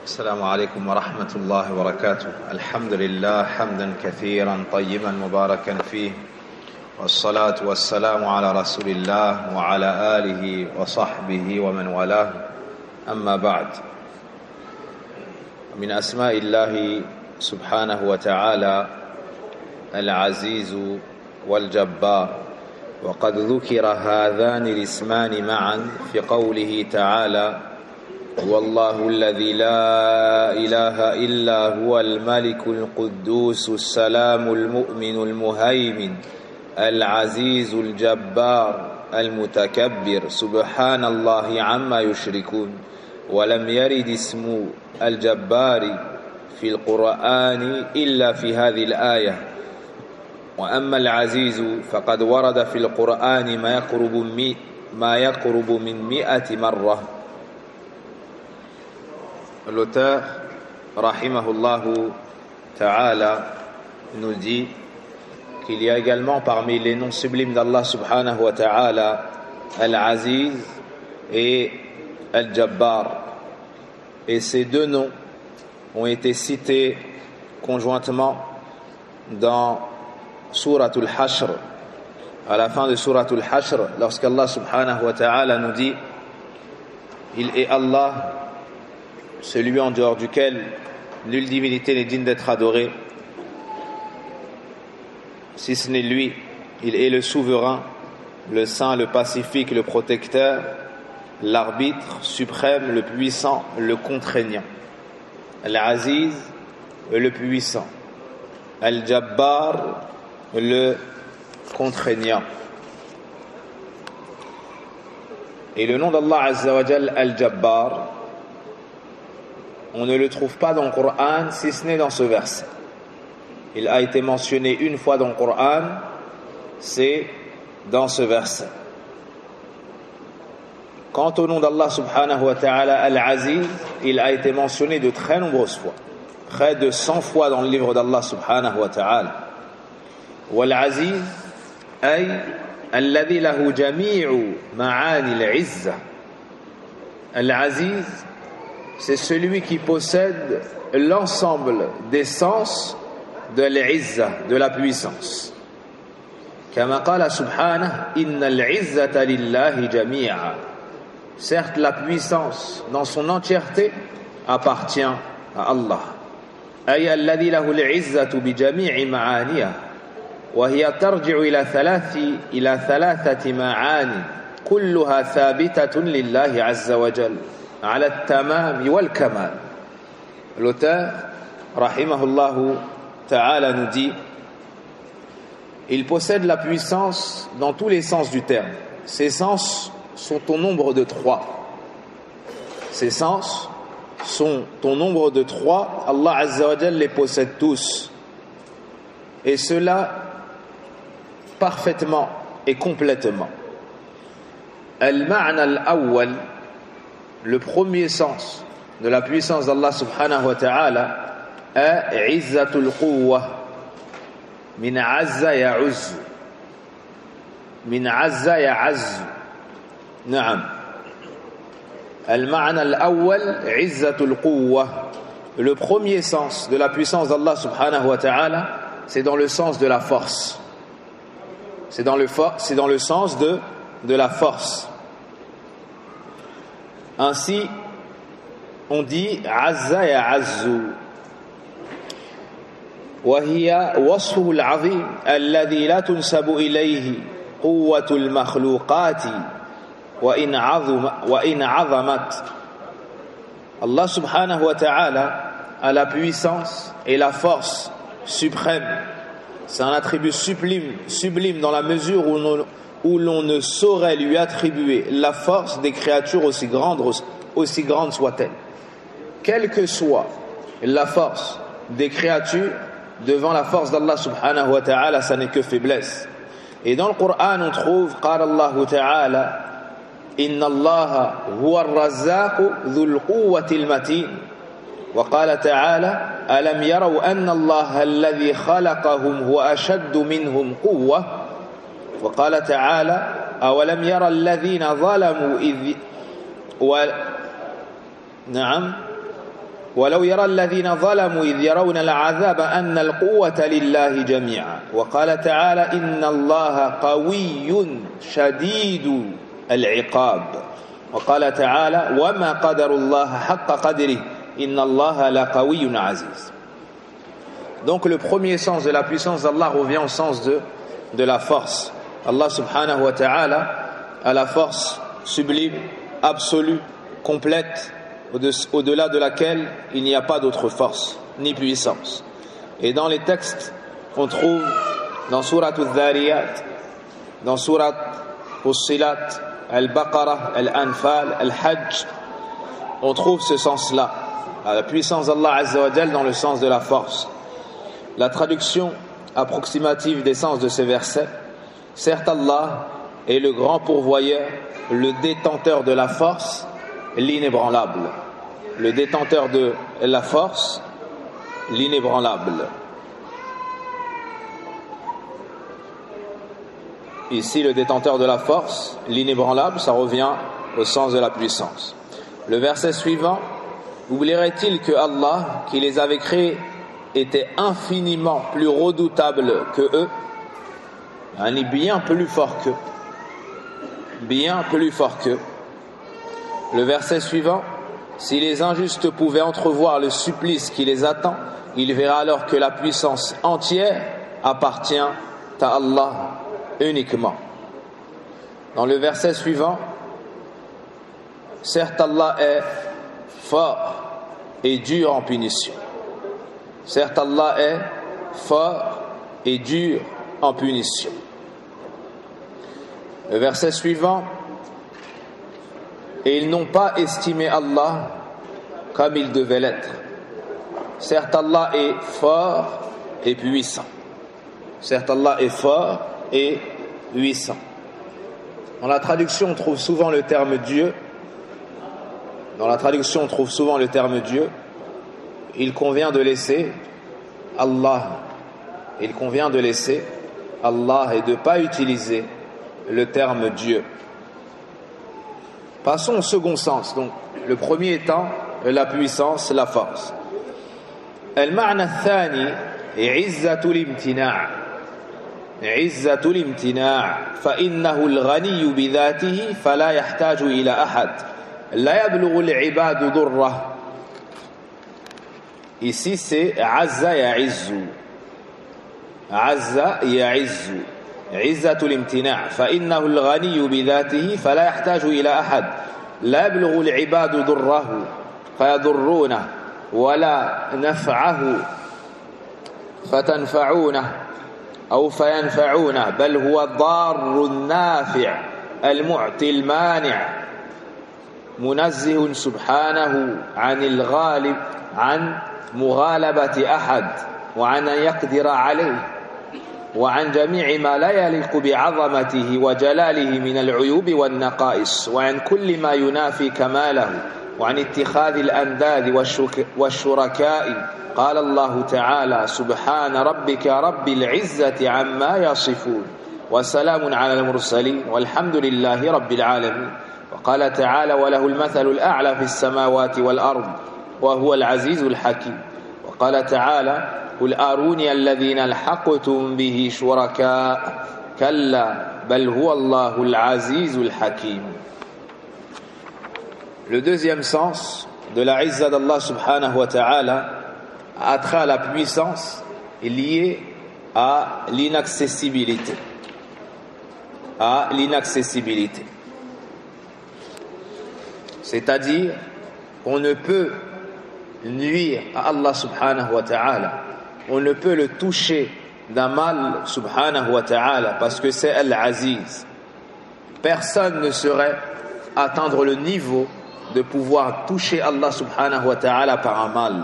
السلام عليكم ورحمة الله وبركاته. الحمد لله حمدا كثيرا طيبا مباركا فيه، والصلاة والسلام على رسول الله وعلى آله وصحبه ومن والاه. أما بعد، من أسماء الله سبحانه وتعالى العزيز والجبار، وقد ذكر هذان الاسمان معا في قوله تعالى: هو الله الذي لا إله إلا هو الملك القدوس السلام المؤمن المهيمن العزيز الجبار المتكبر سبحان الله عما يشركون. ولم يرد اسم الجبار في القرآن إلا في هذه الآية. وأما العزيز فقد ورد في القرآن ما يقرب من 100 مرة. L'auteur, rahimahullahu ta'ala, nous dit qu'il y a également parmi les noms sublimes d'Allah subhanahu wa ta'ala Al-Aziz et Al-Jabbar. Et ces deux noms ont été cités conjointement dans Suratul Hashr. À la fin de Suratul Hashr, lorsqu'Allah subhanahu wa ta'ala nous dit: il est Allah, celui en dehors duquel nulle divinité n'est digne d'être adorée, si ce n'est lui. Il est le souverain, le saint, le pacifique, le protecteur, l'arbitre suprême, le puissant, le contraignant. Al-Aziz, le puissant. Al-Jabbar, le contraignant. Et le nom d'Allah Azza wa Jal, Al-Jabbar, on ne le trouve pas dans le Coran, si ce n'est dans ce verset. Il a été mentionné une fois dans le Coran, c'est dans ce verset. Quant au nom d'Allah subhanahu wa ta'ala Al-Aziz, il a été mentionné de très nombreuses fois, près de 100 fois dans le livre d'Allah subhanahu wa ta'ala. Wal-Aziz ay alladhi lahu jami'u ma'ani al-'izza. Al-Aziz, c'est celui qui possède l'ensemble des sens de l'izza, de la puissance. Kama qala subhanahu innal izzata lillahi jami'a. Certes, la puissance dans son entièreté appartient à Allah. Ay alladhi lahu al-izzatu bi jami'i ma'aniha wa hiya tarji'u ila thalathati ma'ani kulluha thabitatun lillahi azza wa jalla ala at-tamam wal kamal. L'auteur rahimahullahu ta'ala nous dit: il possède la puissance dans tous les sens du terme. Ces sens sont au nombre de 3. Ces sens sont au nombre de 3. Allah Azza wa Jalla les possède tous. Et cela parfaitement et complètement. Al-ma'na al-awwal, le premier sens de la puissance d'Allah subhanahu wa ta'ala est izzatul quwwa. Min azza ya'uzzu. Min azza ya'azzu. Na'am. Al-ma'na al-awwal izzatul quwwa. Le premier sens de la puissance d'Allah subhanahu wa ta'ala, c'est dans le sens de la force. C'est dans le sens de la force. Ainsi, on dit azza ya'azzu. وهي وصفه العظيم الذي لا تنسب إليه قوة المخلوقات وإن عظمت. Allah subhanahu wa ta'ala a la puissance et la force suprême. C'est un attribut sublime dans la mesure où l'on ne saurait lui attribuer la force des créatures aussi grande soit-elle. Quelle que soit la force des créatures, devant la force d'Allah subhanahu wa ta'ala, ça n'est que faiblesse. Et dans le Coran, on trouve قال الله تعالى إن الله هو الرزاق ذو القوة المتين. وقال تعالى ألم يروا أن الله الذي خلقهم هو أشد منهم قوة. وقال تعالى أولم يرى الذين ظلموا إذ نعم ولو يرى الذين ظلموا إذ يرون العذاب أن القوة لله جميعا وقال تعالى إن الله قوي شديد العقاب وقال تعالى وما قدر الله حق قدره إن الله لقوي عزيز. Donc le premier sens de la puissance d'Allah revient au sens de la force. Allah subhanahu wa ta'ala a la force sublime, absolue, complète, au-delà de laquelle il n'y a pas d'autre force ni puissance. Et dans les textes qu'on trouve dans Surat al-Dhariyat, dans Surat al-Silat, al-Baqarah, al-Anfal, al-Hajj, on trouve ce sens-là, la puissance d'Allah Azza wa Jal dans le sens de la force. La traduction approximative des sens de ces versets: certes Allah est le grand pourvoyeur, le détenteur de la force, l'inébranlable. Le détenteur de la force, l'inébranlable. Ici, le détenteur de la force, l'inébranlable, ça revient au sens de la puissance. Le verset suivant: oublierait-il que Allah, qui les avait créés, était infiniment plus redoutable que eux, bien plus fort qu'eux, bien plus fort qu'eux. Le verset suivant: si les injustes pouvaient entrevoir le supplice qui les attend, ils verraient alors que la puissance entière appartient à Allah uniquement. Dans le verset suivant: certes Allah est fort et dur en punition. Certes Allah est fort et dur en punition. Le verset suivant: et ils n'ont pas estimé Allah comme il devait l'être. Certes Allah est fort et puissant. Certes Allah est fort et puissant. Dans la traduction on trouve souvent le terme Dieu. Dans la traduction on trouve souvent le terme Dieu. Il convient de laisser Allah. Il convient de laisser Allah et de ne pas utiliser le terme Dieu. Passons au second sens. Donc, le premier étant la puissance, la force. المعنى الثاني عزة الامتناع. عزة الامتناع فإنه الغني بذاته فلا يحتاج إلى أحد لا يبلغ العباد ضره. Ici c'est Azza ya'izzu. Azza ya'izzu. عزة الامتناع فإنه الغني بذاته فلا يحتاج إلى أحد لا يبلغ العباد ضره فيضرونه ولا نفعه فتنفعونه أو فينفعونه بل هو الضار النافع المعطي المانع منزه سبحانه عن الغالب عن مغالبة أحد وعن أن يقدر عليه وعن جميع ما لا يليق بعظمته وجلاله من العيوب والنقائص وعن كل ما ينافي كماله وعن اتخاذ الأنداد والشركاء. قال الله تعالى سبحان ربك رب العزة عما يصفون وسلام على المرسلين والحمد لله رب العالمين. وقال تعالى وله المثل الأعلى في السماوات والأرض وهو العزيز الحكيم. وقال تعالى قل أروني الذين ألحقتم به شركاء كلا بل هو الله العزيز الحكيم. Le deuxième sens de la izza d'Allah subhanahu wa ta'ala a trait à la puissance liée à l'inaccessibilité. À l'inaccessibilité. C'est-à-dire qu'on ne peut nuire à Allah subhanahu wa ta'ala, on ne peut le toucher d'un mal subhanahu wa ta'ala parce que c'est Al-Aziz. Personne ne saurait atteindre le niveau de pouvoir toucher Allah subhanahu wa ta'ala par un mal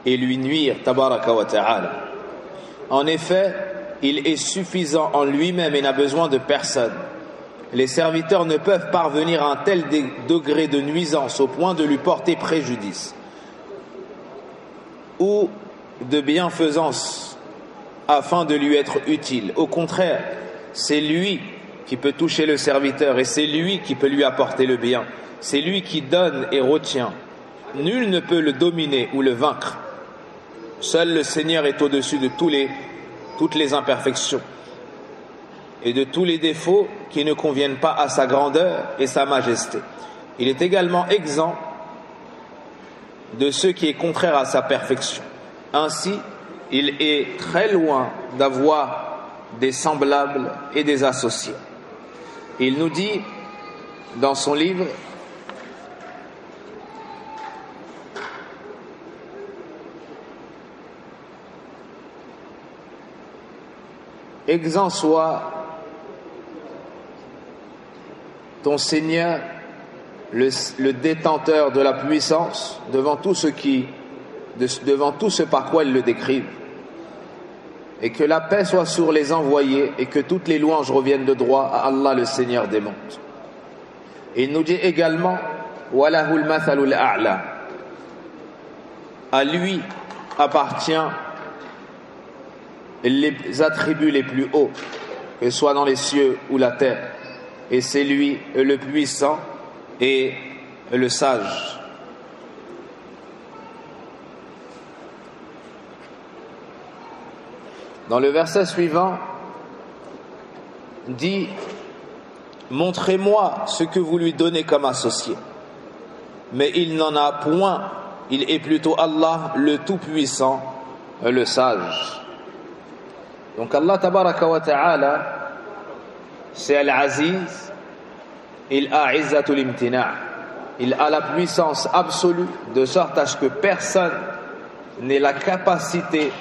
et lui nuire tabaraka wa ta'ala. En effet, il est suffisant en lui-même et n'a besoin de personne. Les serviteurs ne peuvent parvenir à un tel degré de nuisance au point de lui porter préjudice ou de bienfaisance afin de lui être utile. Au contraire, c'est lui qui peut toucher le serviteur et c'est lui qui peut lui apporter le bien. C'est lui qui donne et retient nul ne peut le dominer ou le vaincre. Seul le Seigneur est au-dessus de toutes les imperfections et de tous les défauts qui ne conviennent pas à sa grandeur et sa majesté. Il est également exempt de ce qui est contraire à sa perfection. Ainsi, il est très loin d'avoir des semblables et des associés. Il nous dit dans son livre: exempt soit ton Seigneur, le détenteur de la puissance, devant tout ce par quoi il le décrivent, et que la paix soit sur les envoyés et que toutes les louanges reviennent de droit à Allah, le Seigneur des mondes. Et il nous dit également: walahul mathalul a'la, à lui appartient les attributs les plus hauts, que ce soit dans les cieux ou la terre, et c'est lui le puissant et le sage. Dans le verset suivant, dit: montrez-moi ce que vous lui donnez comme associé. Mais il n'en a point, il est plutôt Allah le tout-puissant, le sage. Donc Allah tabaraka wa ta'ala, c'est Al-Aziz, il a Izzatul Imtina', il a la puissance absolue, de sorte à ce que personne n'ait la capacité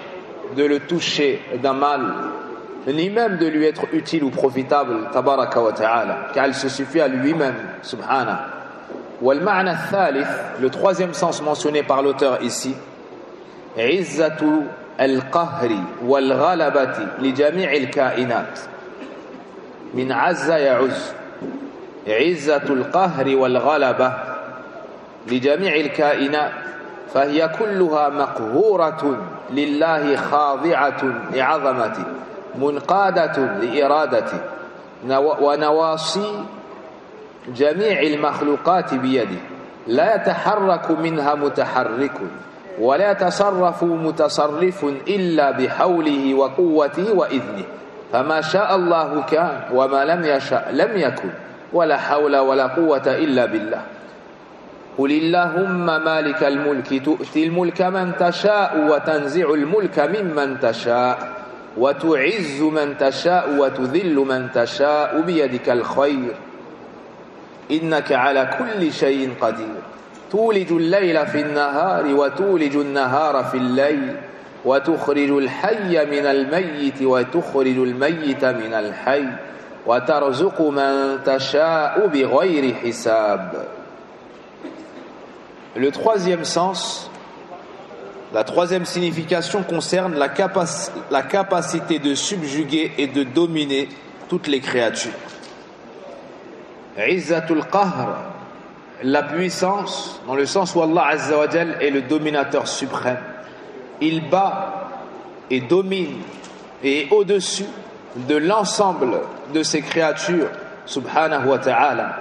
de le toucher d'un mal, ni même de lui être utile ou profitable, tabaraka wa ta'ala, car il se suffit à lui-même, subhanahu. Wal ma'na thalith, le troisième sens mentionné par l'auteur ici: Izzatu al-qahri wal ghalabati li jami' al-kainat min azza ya'uz. Izzatu al-qahri wal ghalaba li jami' al-kainat فهي كلها مقهورة لله خاضعة لعظمته منقادة لإرادته ونواصي جميع المخلوقات بيده لا يتحرك منها متحرك ولا يتصرف متصرف إلا بحوله وقوته وإذنه فما شاء الله كان وما لم يشاء لم يكن ولا حول ولا قوة إلا بالله قل اللهم مالك الملك تؤتي الملك من تشاء وتنزع الملك ممن تشاء وتعز من تشاء وتذل من تشاء بيدك الخير إنك على كل شيء قدير تولج الليل في النهار وتولج النهار في الليل وتخرج الحي من الميت وتخرج الميت من الحي وترزق من تشاء بغير حساب. Le troisième sens, la troisième signification concerne la capacité de subjuguer et de dominer toutes les créatures. Izzatul Qahr, la puissance, dans le sens où Allah Azza wa Jal est le dominateur suprême. Il bat et domine et est au-dessus de l'ensemble de ces créatures, subhanahu wa ta'ala.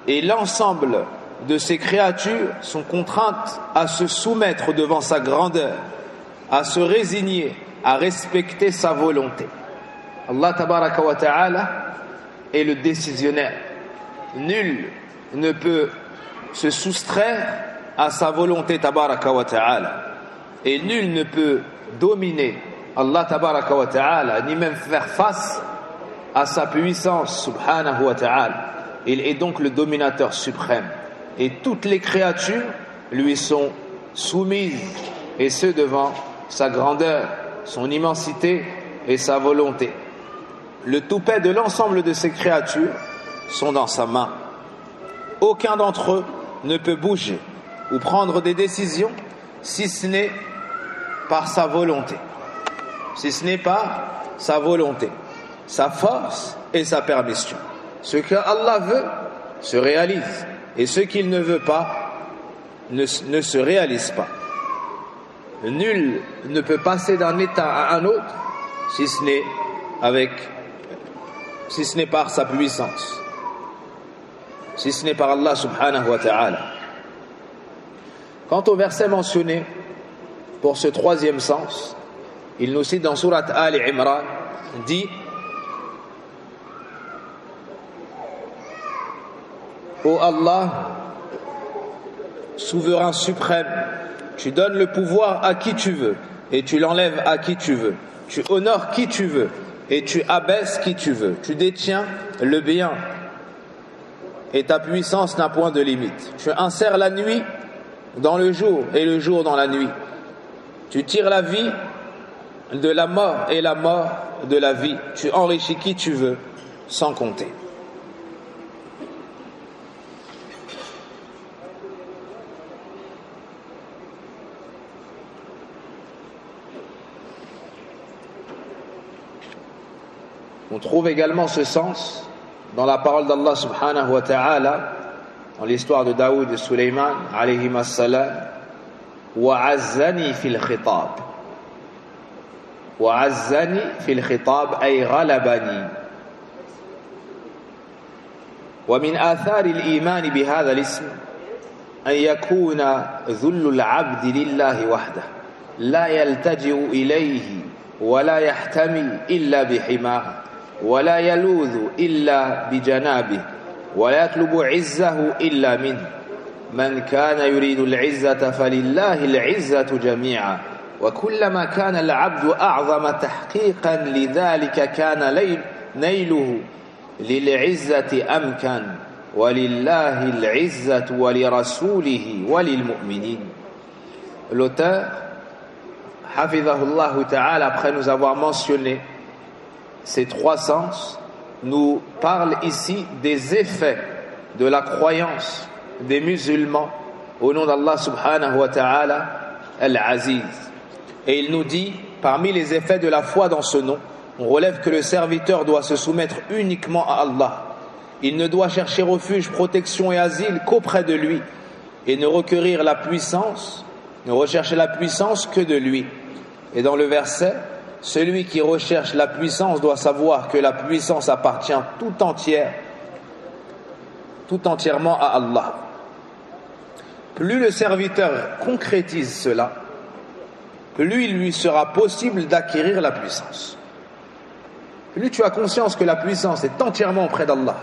Et l'ensemble de ces créatures sont contraintes à se soumettre devant sa grandeur, à se résigner, à respecter sa volonté. Allah tabaraka wa ta'ala est le décisionnaire. Nul ne peut se soustraire à sa volonté tabaraka wa ta'ala. Et nul ne peut dominer Allah tabaraka wa ta'ala, ni même faire face à sa puissance subhanahu wa ta'ala. Il est donc le dominateur suprême. Et toutes les créatures lui sont soumises, et ce devant sa grandeur, son immensité et sa volonté. Le toupet de l'ensemble de ces créatures sont dans sa main. Aucun d'entre eux ne peut bouger ou prendre des décisions si ce n'est par sa volonté. Si ce n'est pas sa volonté, sa force et sa permission. Ce que Allah veut se réalise. Et ce qu'il ne veut pas ne se réalise pas. Nul ne peut passer d'un état à un autre si ce n'est par sa puissance, si ce n'est par Allah subhanahu wa ta'ala. Quant au verset mentionné pour ce troisième sens, il nous cite dans Sourate Ali Imran, dit: Ô Allah, souverain suprême, tu donnes le pouvoir à qui tu veux et tu l'enlèves à qui tu veux. Tu honores qui tu veux et tu abaisses qui tu veux. Tu détiens le bien et ta puissance n'a point de limite. Tu insères la nuit dans le jour et le jour dans la nuit. Tu tires la vie de la mort et la mort de la vie. Tu enrichis qui tu veux sans compter. On trouve également ce sens dans la parole d'Allah subhanahu wa ta'ala, dans l'histoire de Daoud et Suleyman alayhim as-salam: وَعَزَّنِي فِي الْخِطَابِ وَعَزَّنِي فِي الْخِطَابِ أي غلبني. ومن آثار الإيمان بهذا الاسم أن يكون ذل العبد لله وحده لا يلتجئ إليه ولا يحتمي إلا بحماه ولا يلوذ إلا بجنابه ولا يطلب عزه إلا منه. من كان يريد العزة فلله العزة جميعا وكلما كان العبد أعظم تحقيقا لذلك كان نيله للعزة أمكن ولله العزة ولرسوله وللمؤمنين. L'auteur, hafidhahullah ta'ala, après nous avoir mentionné ces trois sens, nous parle ici des effets de la croyance des musulmans au nom d'Allah subhanahu wa ta'ala al-Aziz. Et il nous dit, parmi les effets de la foi dans ce nom, on relève que le serviteur doit se soumettre uniquement à Allah. Il ne doit chercher refuge, protection et asile qu'auprès de lui et ne rechercher la puissance que de lui. Et dans le verset, celui qui recherche la puissance doit savoir que la puissance appartient tout entièrement à Allah. Plus le serviteur concrétise cela, plus il lui sera possible d'acquérir la puissance. Plus tu as conscience que la puissance est entièrement auprès d'Allah,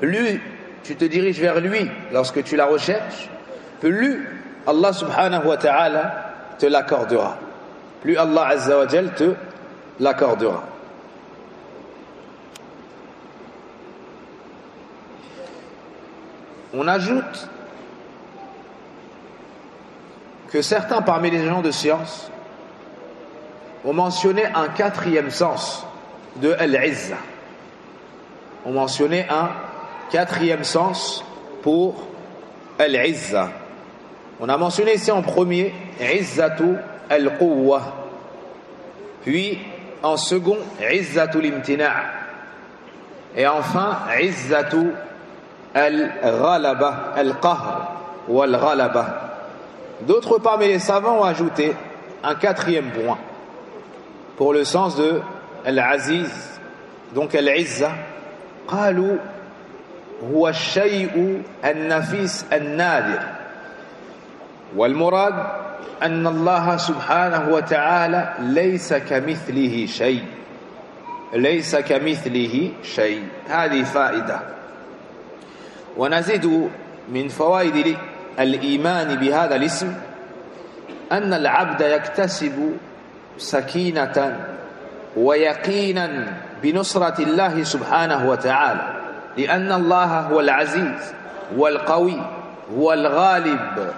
plus tu te diriges vers lui lorsque tu la recherches, plus Allah subhanahu wa ta'ala te l'accordera. Plus Allah azza wa jal te l'accordera. On ajoute que certains parmi les gens de science ont mentionné un quatrième sens de Al-Izza. On mentionné un quatrième sens pour Al-Izza. On a mentionné ici en premier Izzatu Al-Quwwa, puis en second Izzatu Al-Imtina' et enfin Izzatu Al-Ghalaba, Al-Qahr ou Al-Ghalaba. D'autres parmi les savants ont ajouté un quatrième point pour le sens de Al-Aziz, donc Al-Izza. قالوا هو الشيء النفيس النادر والمراد أن الله سبحانه وتعالى ليس كمثله شيء. هذه فائدة. ونزيد من فوائد الإيمان بهذا الاسم أن العبد يكتسب سكينة ويقينا بنصرة الله سبحانه وتعالى لأن الله هو العزيز والقوي هو الغالب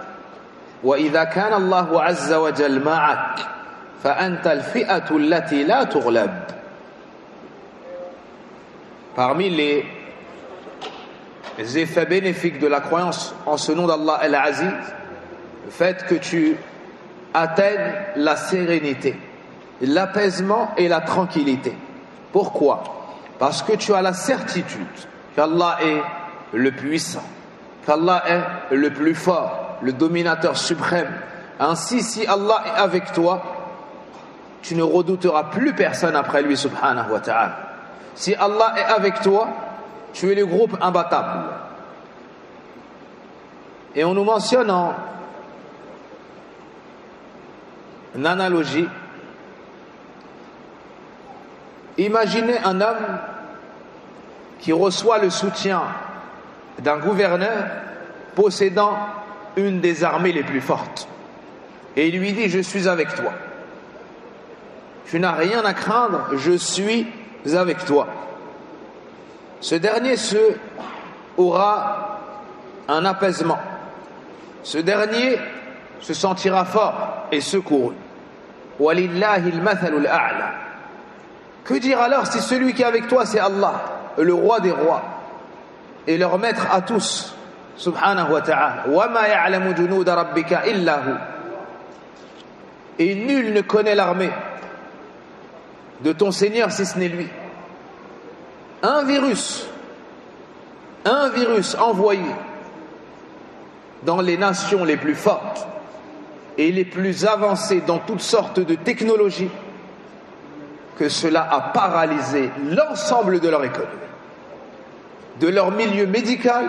وإذا كان الله عز وجل معك فأنت الفئة التي لا تغلب. Parmi les effets bénéfiques de la croyance en ce nom d'Allah Al-Aziz, le fait que tu atteignes la sérénité, l'apaisement et la tranquillité. Pourquoi? Parce que tu as la certitude qu'Allah est le puissant, qu'Allah est le plus fort, le dominateur suprême. Ainsi, si Allah est avec toi, tu ne redouteras plus personne après lui subhanahu wa ta'ala. Si Allah est avec toi, tu es le groupe imbattable. Et on nous mentionne en une analogie. Imaginez un homme qui reçoit le soutien d'un gouverneur possédant une des armées les plus fortes. Et il lui dit: je suis avec toi. Tu n'as rien à craindre, je suis avec toi. Ce dernier aura un apaisement. Ce dernier se sentira fort et secouru. Walillahi al-mathalul a'la. Que dire alors si celui qui est avec toi c'est Allah, le roi des rois et leur maître à tous, subhanahu wa ta'ala. Wa ma ya'lamu junuda rabbika illa hu. Et nul ne connaît l'armée de ton Seigneur si ce n'est lui. Un virus envoyé dans les nations les plus fortes et les plus avancées dans toutes sortes de technologies, que cela a paralysé l'ensemble de leur économie, de leur milieu médical,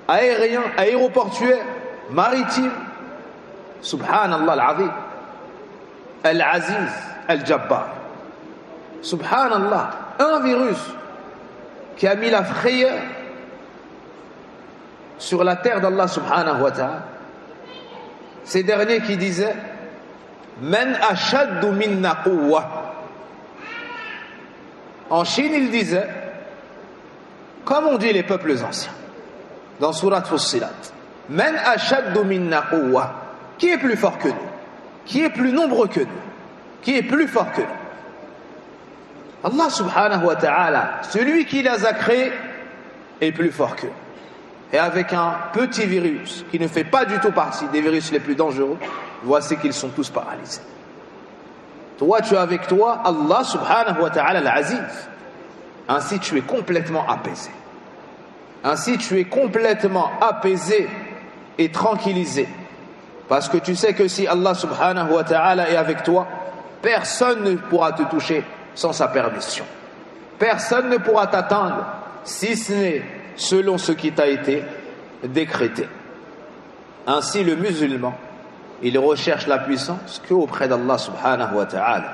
aérien, aéroportuaire, maritime. Subhanallah al-Azim, al-Aziz, al-Jabbar. Subhanallah, un virus qui a mis la frayeur sur la terre d'Allah subhanahu wa ta'ala. Ces derniers qui disaient: Man ashaddu minna quwwa. En Chine, ils disaient, comme on dit les peuples anciens, dans Surat Fussilat: Man ashaddu minna quwwa. Qui est plus fort que nous? Qui est plus nombreux que nous? Qui est plus fort que nous? Allah subhanahu wa ta'ala, celui qui les a créés, est plus fort qu'eux. Et avec un petit virus qui ne fait pas du tout partie des virus les plus dangereux, voici qu'ils sont tous paralysés. Toi, tu as avec toi Allah subhanahu wa ta'ala al-Aziz. Ainsi, tu es complètement apaisé. Ainsi, tu es complètement apaisé et tranquillisé. Parce que tu sais que si Allah subhanahu wa ta'ala est avec toi, personne ne pourra te toucher sans sa permission. Personne ne pourra t'atteindre si ce n'est selon ce qui t'a été décrété. Ainsi, le musulman, il recherche la puissance qu'auprès d'Allah subhanahu wa ta'ala.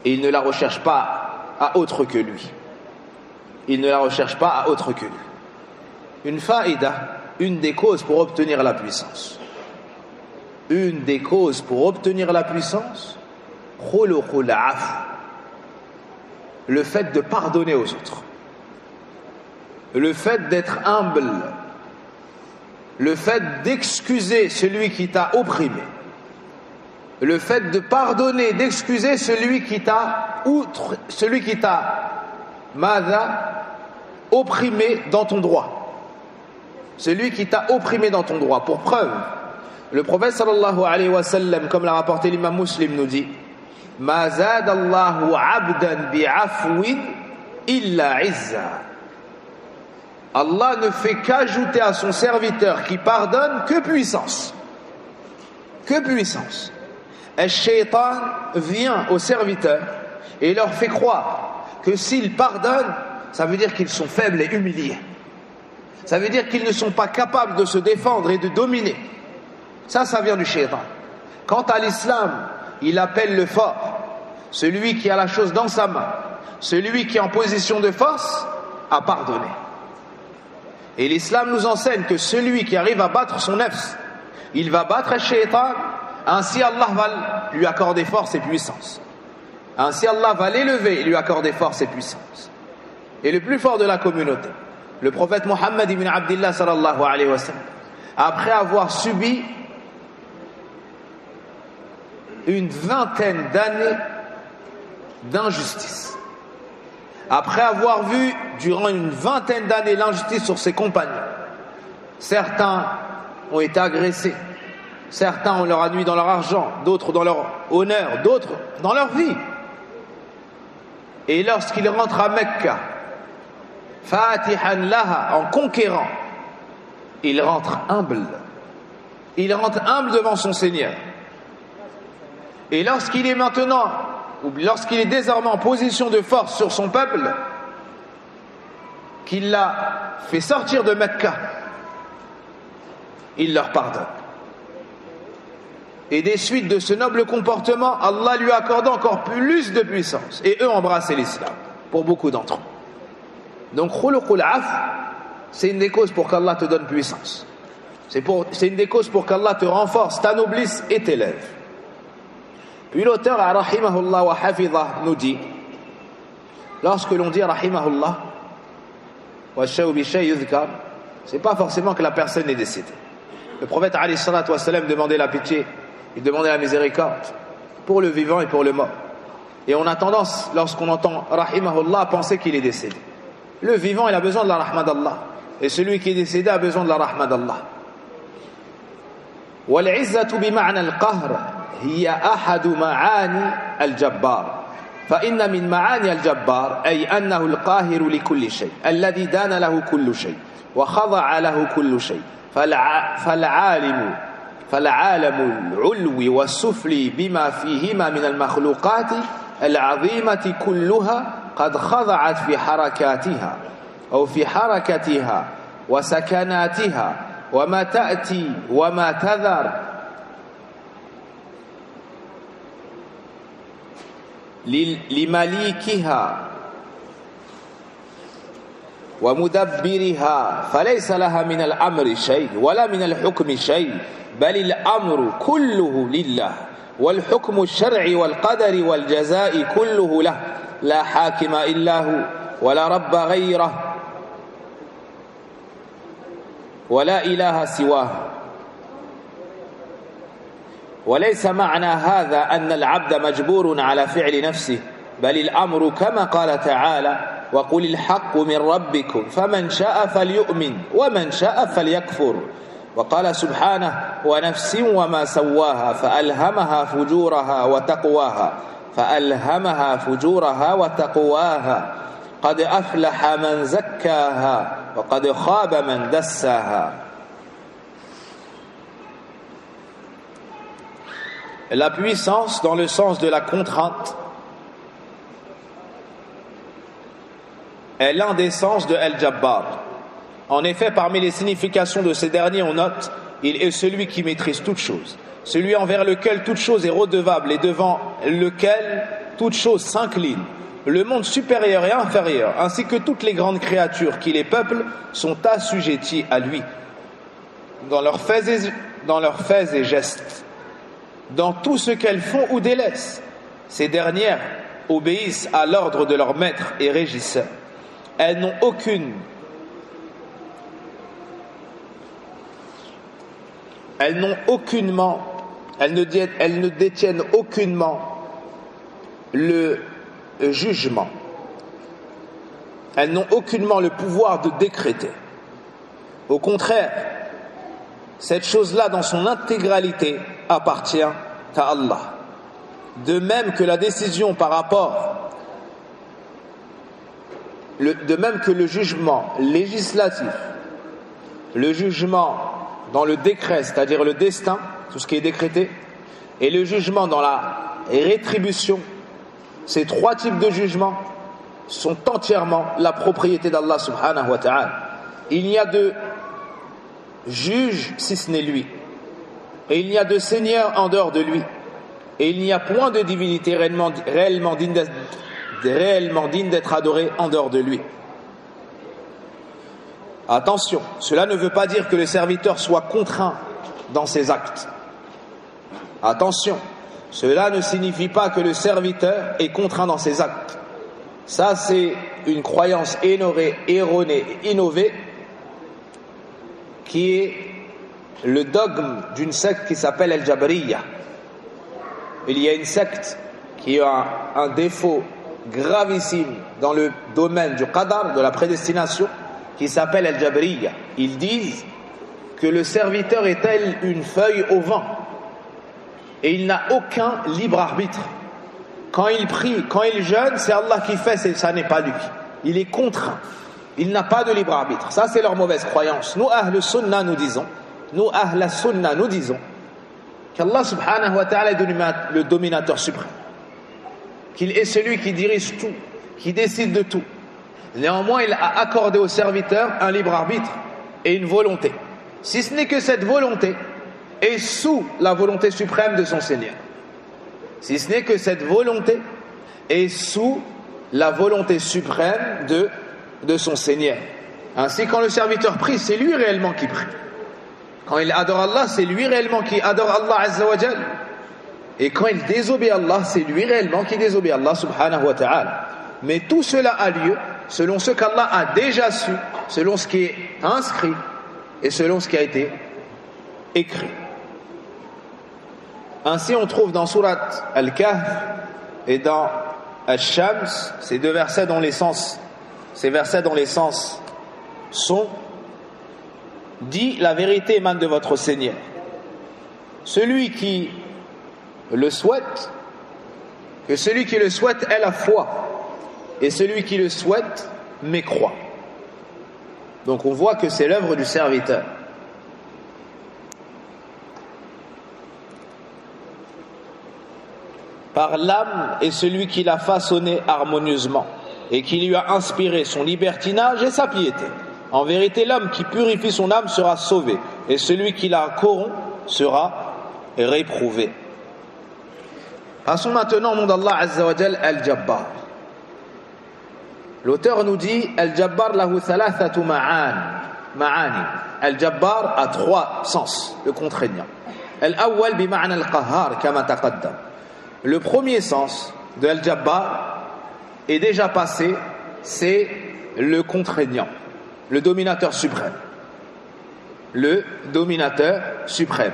Et il ne la recherche pas à autre que lui. Il ne la recherche pas à autre que lui. Une faïda, une des causes pour obtenir la puissance. Une des causes pour obtenir la puissance, le fait de pardonner aux autres. Le fait d'être humble, le fait d'excuser celui qui t'a opprimé, le fait de pardonner, d'excuser celui qui t'a opprimé dans ton droit, celui qui t'a opprimé dans ton droit. Pour preuve, le prophète sallallahu alayhi wa sallam, comme l'a rapporté l'imam Muslim, nous dit: Ma zadallahu abdan bi'afwin illa izza. Allah ne fait qu'ajouter à son serviteur qui pardonne que puissance. Que puissance. Et Shaitan vient aux serviteurs et leur fait croire que s'ils pardonnent, ça veut dire qu'ils sont faibles et humiliés. Ça veut dire qu'ils ne sont pas capables de se défendre et de dominer. Ça vient du Shaitan. Quant à l'islam, il appelle le fort, celui qui a la chose dans sa main, celui qui est en position de force, à pardonner. Et l'islam nous enseigne que celui qui arrive à battre son nefs, il va battre le shaitan, ainsi Allah va lui accorder force et puissance. Ainsi Allah va l'élever et lui accorder force et puissance. Et le plus fort de la communauté, le prophète Mohammed ibn Abdillah sallallahu alayhi wa sallam, après avoir subi une vingtaine d'années d'injustice, après avoir vu durant une vingtaine d'années l'injustice sur ses compagnons, certains ont été agressés, certains on leur a nuit dans leur argent, d'autres dans leur honneur, d'autres dans leur vie. Et lorsqu'il rentre à Mecca, Fatihan laha, en conquérant, il rentre humble. Il rentre humble devant son Seigneur. Et lorsqu'il est maintenant, ou lorsqu'il est désormais en position de force sur son peuple, qu'il l'a fait sortir de Mecca, il leur pardonne. et des suites de ce noble comportement, Allah lui accorde encore plus de puissance. Et eux embrassaient l'islam, pour beaucoup d'entre eux. Donc, khuluqul af, c'est une des causes pour qu'Allah te donne puissance. C'est une des causes pour qu'Allah te renforce, t'anoblisse et t'élève. Puis l'auteur, rahimahullah wa hafidhah, nous dit, lorsque l'on dit rahimahullah, wa shaw bi shay yuzkar, c'est pas forcément que la personne est décédée. Le prophète alayhi salatu wa salam demandait la pitié, il demandait la miséricorde pour le vivant et pour le mort. Et on a tendance, lorsqu'on entend rahimahullah, à penser qu'il est décédé. Le vivant, il a besoin de la rahma d'Allah. Et celui qui est décédé a besoin de la rahma d'Allah. والعزة بمعنى القهر هي أحد معاني الجبار فإن من معاني الجبار أي أنه القاهر لكل شيء الذي دان له كل شيء وخضع له كل شيء فالعالم العلو والسفلي بما فيهما من المخلوقات العظيمة كلها قد خضعت في حركاتها أو في حركتها وسكناتها وما تأتي وما تذر لمليكها ومدبرها فليس لها من الأمر شيء ولا من الحكم شيء بل الأمر كله لله والحكم الشرعي والقدر والجزاء كله له لا حاكم إلا هو ولا رب غيره ولا إله سواه وليس معنى هذا أن العبد مجبور على فعل نفسه بل الأمر كما قال تعالى وقل الحق من ربكم فمن شاء فليؤمن ومن شاء فليكفر وقال سبحانه ونفس وما سواها فألهمها فجورها وتقواها قد أفلح من زكاها وقد خاب من دساها. La puissance dans le sens de la contrainte est l'un des sens de Al-Jabbar. En effet, parmi les significations de ces derniers, on note il est celui qui maîtrise toutes choses, celui envers lequel toute chose est redevable et devant lequel toute chose s'incline. Le monde supérieur et inférieur, ainsi que toutes les grandes créatures qui les peuplent, sont assujettis à lui, dans leurs faits et gestes, dans tout ce qu'elles font ou délaissent. Ces dernières obéissent à l'ordre de leur maître et régisseur. Elles ne détiennent aucunement le jugement. Elles n'ont aucunement le pouvoir de décréter. Au contraire, cette chose-là dans son intégralité appartient à Allah. De même que la décision par rapport, de même que le jugement législatif, le jugement dans le décret, c'est-à-dire le destin, tout ce qui est décrété, et le jugement dans la rétribution, ces trois types de jugements sont entièrement la propriété d'Allah subhanahu wa ta'ala. Il n'y a de juge si ce n'est lui. Et il n'y a de seigneur en dehors de lui. Et il n'y a point de divinité réellement digne d'être adorée en dehors de lui. Attention, cela ne veut pas dire que le serviteur soit contraint dans ses actes. Attention, cela ne signifie pas que le serviteur est contraint dans ses actes. Ça, c'est une croyance erronée et innovée qui est le dogme d'une secte qui s'appelle Al-Jabriya. Il y a une secte qui a un défaut gravissime dans le domaine du qadar, de la prédestination, qui s'appelle Al-Jabriya. Ils disent que le serviteur est tel une feuille au vent et il n'a aucun libre arbitre. Quand il prie, quand il jeûne, c'est Allah qui fait, ça n'est pas lui. Il est contraint. Il n'a pas de libre arbitre. Ça, c'est leur mauvaise croyance. Nous, Ahl Sunnah, nous disons qu'Allah subhanahu wa ta'ala est le dominateur suprême, qu'il est celui qui dirige tout, qui décide de tout. Néanmoins, il a accordé au serviteur un libre arbitre et une volonté. Si ce n'est que cette volonté est sous la volonté suprême de son Seigneur. Si ce n'est que cette volonté est sous la volonté suprême de son Seigneur. Ainsi, quand le serviteur prie, c'est lui réellement qui prie. Quand il adore Allah, c'est lui réellement qui adore Allah Azza wa Jal. Et quand il désobéit à Allah, c'est lui réellement qui désobéit à Allah subhanahu wa ta'ala. Mais tout cela a lieu selon ce qu'Allah a déjà su, selon ce qui est inscrit et selon ce qui a été écrit. Ainsi, on trouve dans Surat Al-Kahf et dans Al-Shams ces versets dont les sens sont: dit la vérité émane de votre Seigneur. Celui qui le souhaite, que celui qui le souhaite ait la foi, et celui qui le souhaite mécroit. Donc on voit que c'est l'œuvre du serviteur. Par l'âme est celui qui l'a façonné harmonieusement et qui lui a inspiré son libertinage et sa piété. En vérité, l'homme qui purifie son âme sera sauvé, et celui qui la corrompt sera réprouvé. Passons maintenant au nom d'Allah Azza wa Jal, Al-Jabbar. L'auteur nous dit: Al-Jabbar lahu thalathatu ma'ani. Al-Jabbar a trois sens, le contraignant. Al-awwal bi ma'na al-qahhar kama taqaddam. Le premier sens de Al-Jabbar est déjà passé, c'est le contraignant, le dominateur suprême. Le dominateur suprême.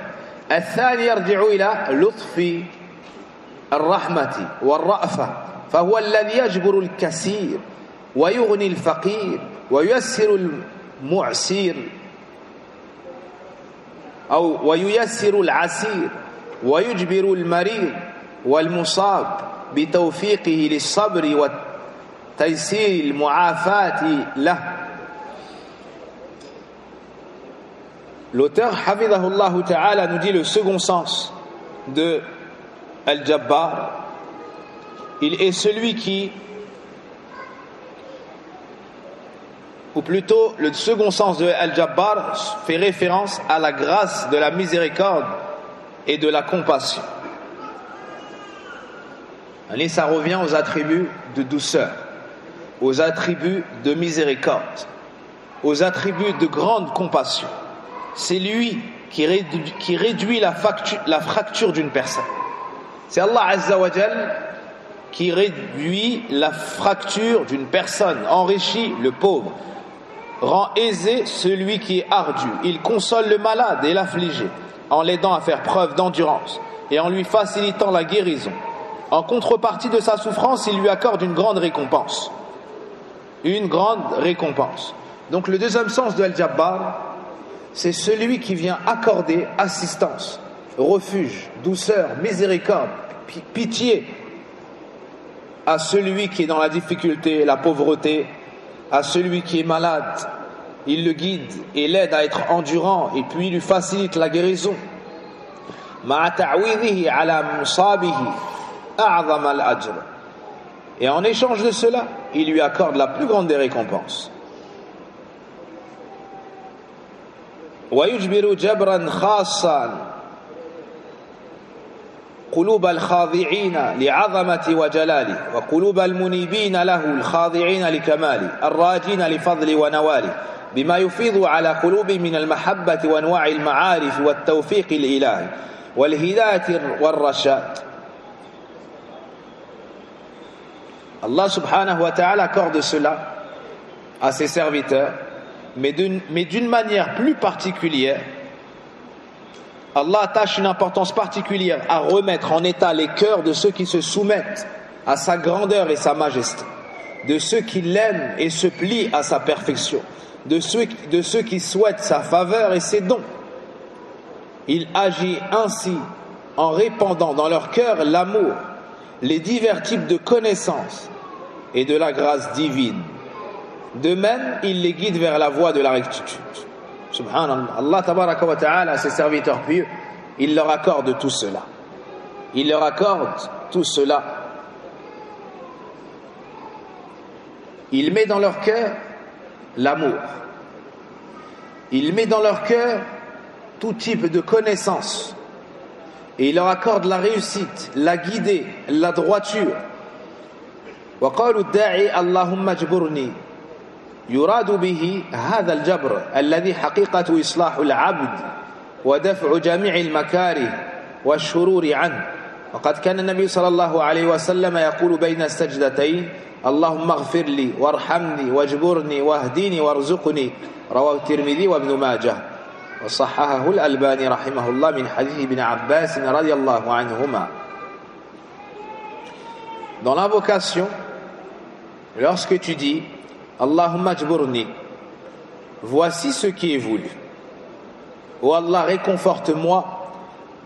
Al-thani yarji'u ila lutfi al-rahmati wal-ra'fa fahuwa alladhi yajburu al-kasir wa yughni al-faqir wa yuyassiru al-mu'sir أو وييسر العسير ويجبر المريض والمصاب بتوفيقه للصبر وتيسير المعافاة له. L'auteur Hafidhahullah Ta'ala nous dit le second sens de Al-Jabbar. Il est celui qui, ou plutôt le second sens de Al-Jabbar fait référence à la grâce de la miséricorde et de la compassion. Allez, ça revient aux attributs de douceur, aux attributs de miséricorde, aux attributs de grande compassion. C'est lui qui réduit la fracture d'une personne. C'est Allah Azza wa Jal qui réduit la fracture d'une personne, enrichit le pauvre, rend aisé celui qui est ardu. Il console le malade et l'affligé en l'aidant à faire preuve d'endurance et en lui facilitant la guérison. En contrepartie de sa souffrance, il lui accorde une grande récompense. Une grande récompense. Donc le deuxième sens de Al-Jabbar, c'est celui qui vient accorder assistance, refuge, douceur, miséricorde, pitié à celui qui est dans la difficulté, la pauvreté, à celui qui est malade. Il le guide et l'aide à être endurant et puis il lui facilite la guérison. Et en échange de cela, il lui accorde la plus grande des récompenses. ويجبر جبرا خاصا قلوب الخاضعين لعظمة وجلاله وقلوب المنيبين له الخاضعين لكماله الراجين لفضل ونواله بما يفيض على قلوب من المحبة وانواع المعارف والتوفيق الإلهي والهداية والرشاد. Allah subhanahu wa ta'ala accorde cela à ses serviteurs, mais d'une manière plus particulière. Allah attache une importance particulière à remettre en état les cœurs de ceux qui se soumettent à sa grandeur et sa majesté, de ceux qui l'aiment et se plient à sa perfection, de ceux qui souhaitent sa faveur et ses dons. Il agit ainsi en répandant dans leur cœur l'amour, les divers types de connaissances et de la grâce divine. De même, il les guide vers la voie de la rectitude. Subhanallah, Allah tabaraka wa ta'ala, à ses serviteurs pieux, il leur accorde tout cela. Il leur accorde tout cela. Il met dans leur cœur l'amour. Il met dans leur cœur tout type de connaissances et il leur accorde la réussite, la guidée, la droiture. وقول الداعي اللهم اجبرني يراد به هذا الجبر الذي حقيقة إصلاح العبد ودفع جميع المكاره والشرور عنه. وقد كان النبي صلى الله عليه وسلم يقول بين السجدتين اللهم اغفر لي وارحمني واجبرني واهديني وارزقني. رواه الترمذي وابن ماجه وصححه الألباني رحمه الله من حديث ابن عباس رضي الله عنهما. Dans l'invocation, lorsque tu dis Allahumma ajburni, voici ce qui est voulu. Oh Allah, réconforte-moi.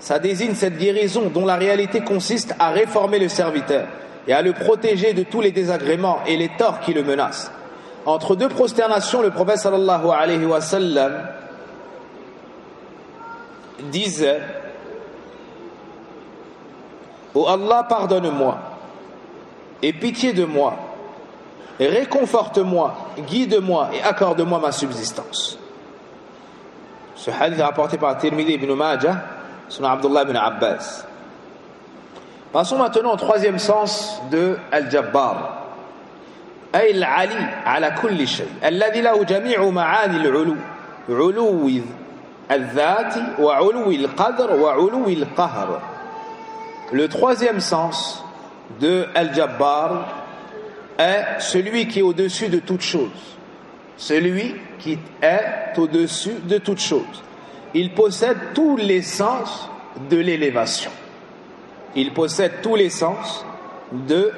Ça désigne cette guérison dont la réalité consiste à réformer le serviteur et à le protéger de tous les désagréments et les torts qui le menacent. Entre deux prosternations, le prophète sallallahu alayhi wa sallam disait Oh Allah, pardonne-moi et pitié de moi, et réconforte-moi, guide-moi et accorde-moi ma subsistance. Ce hadith est rapporté par Tirmidhi ibn Majah, son Abdullah ibn Abbas. Passons maintenant au troisième sens de Al-Jabbar. أي العلي على كل شيء الذي له جميع معاني العلو علو الذات وعلو القدر وعلو القهر. Le troisième sens de Al-Jabbar est celui qui est au-dessus de toute chose. Celui qui est au-dessus de toute chose. Il possède tous les sens de l'élévation. Il possède tous les sens de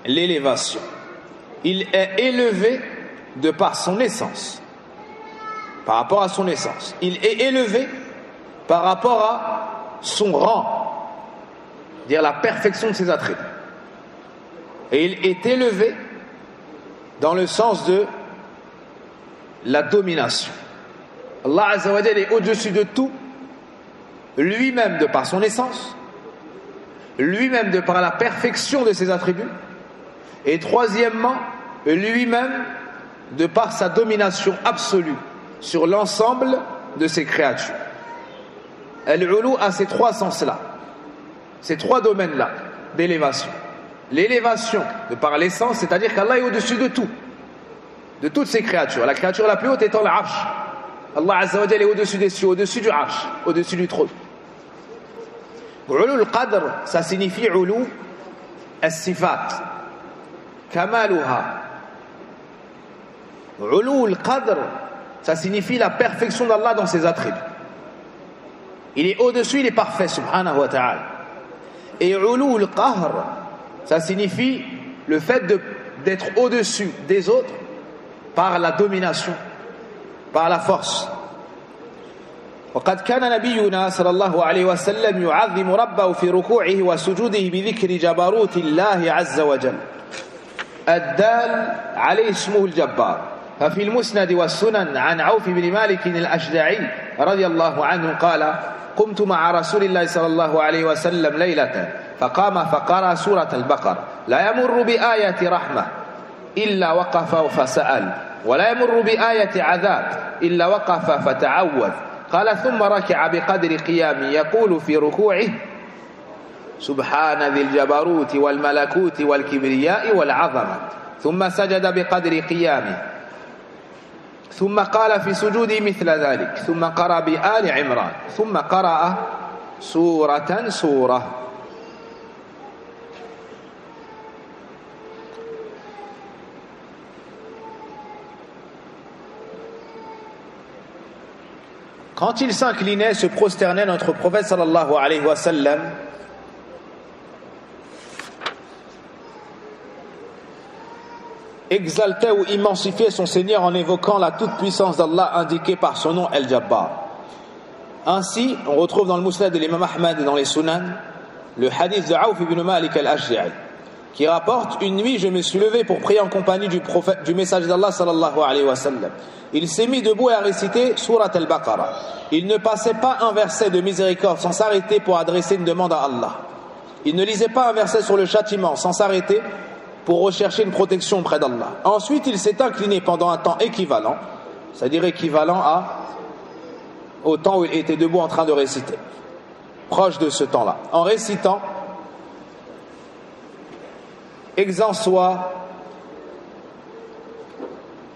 l'élévation. Il est élevé de par son essence. Par rapport à son essence. Il est élevé par rapport à son rang. C'est-à-dire la perfection de ses attributs. Et il est élevé dans le sens de la domination. Allah Azza wa Jalla est au-dessus de tout, lui-même de par son essence, lui-même de par la perfection de ses attributs, et troisièmement, lui-même de par sa domination absolue sur l'ensemble de ses créatures. Al-Ulu a ces trois sens-là, ces trois domaines-là d'élévation. L'élévation de par l'essence, c'est-à-dire qu'Allah est au-dessus de tout, de toutes ses créatures. La créature la plus haute étant l'Arsh. Allah Azza wa Jalla est au-dessus des cieux, au-dessus du Arsh, au-dessus du trône. Ulu al-Qadr, ça signifie Ulu al-Sifat, Kamaluha. Ulu al-Qadr, ça signifie la perfection d'Allah dans ses attributs. Il est au-dessus, il est parfait, subhanahu wa ta'ala. Et Ulu al-Qahr, ça signifie le fait d'être au-dessus des autres par la domination, par la force. وقد كان نبينا صلى الله عليه وسلم يعظم ربه في ركوعه وسجوده بذكر جبروت الله عز وجل الدال عليه اسمه الجبار. ففي المسند والسنن عن عوف بن مالك الأشجعي رضي الله عنه قال قمت مع رسول الله صلى الله عليه وسلم ليلة فقام فقرأ سورة البقرة لا يمر بآية رحمة إلا وقف فسأل ولا يمر بآية عذاب إلا وقف فتعوذ قال ثم ركع بقدر قيام يقول في ركوعه سبحان ذي الجبروت والملكوت والكبرياء والعظمة ثم سجد بقدر قيامه ثم قال في سجوده مثل ذلك ثم قرأ بآل عمران ثم قرأ سورة سورة. Quand il s'inclinait, se prosternait, notre prophète sallallahu alayhi wa sallam exaltait ou immensifiait son Seigneur en évoquant la toute-puissance d'Allah indiquée par son nom Al-Jabbar. Ainsi, on retrouve dans le Musnad de l'imam Ahmad et dans les Sunan le hadith de Aouf ibn Malik al-Ashja'i qui rapporte: une nuit je me suis levé pour prier en compagnie du prophète, du messager d'Allah sallallahu alayhi wa sallam. Il s'est mis debout et a récité Surat al-Baqarah. Il ne passait pas un verset de miséricorde sans s'arrêter pour adresser une demande à Allah. Il ne lisait pas un verset sur le châtiment sans s'arrêter pour rechercher une protection auprès d'Allah. Ensuite, il s'est incliné pendant un temps équivalent, c'est-à-dire équivalent à au temps où il était debout en train de réciter, proche de ce temps-là. En récitant, exempt soit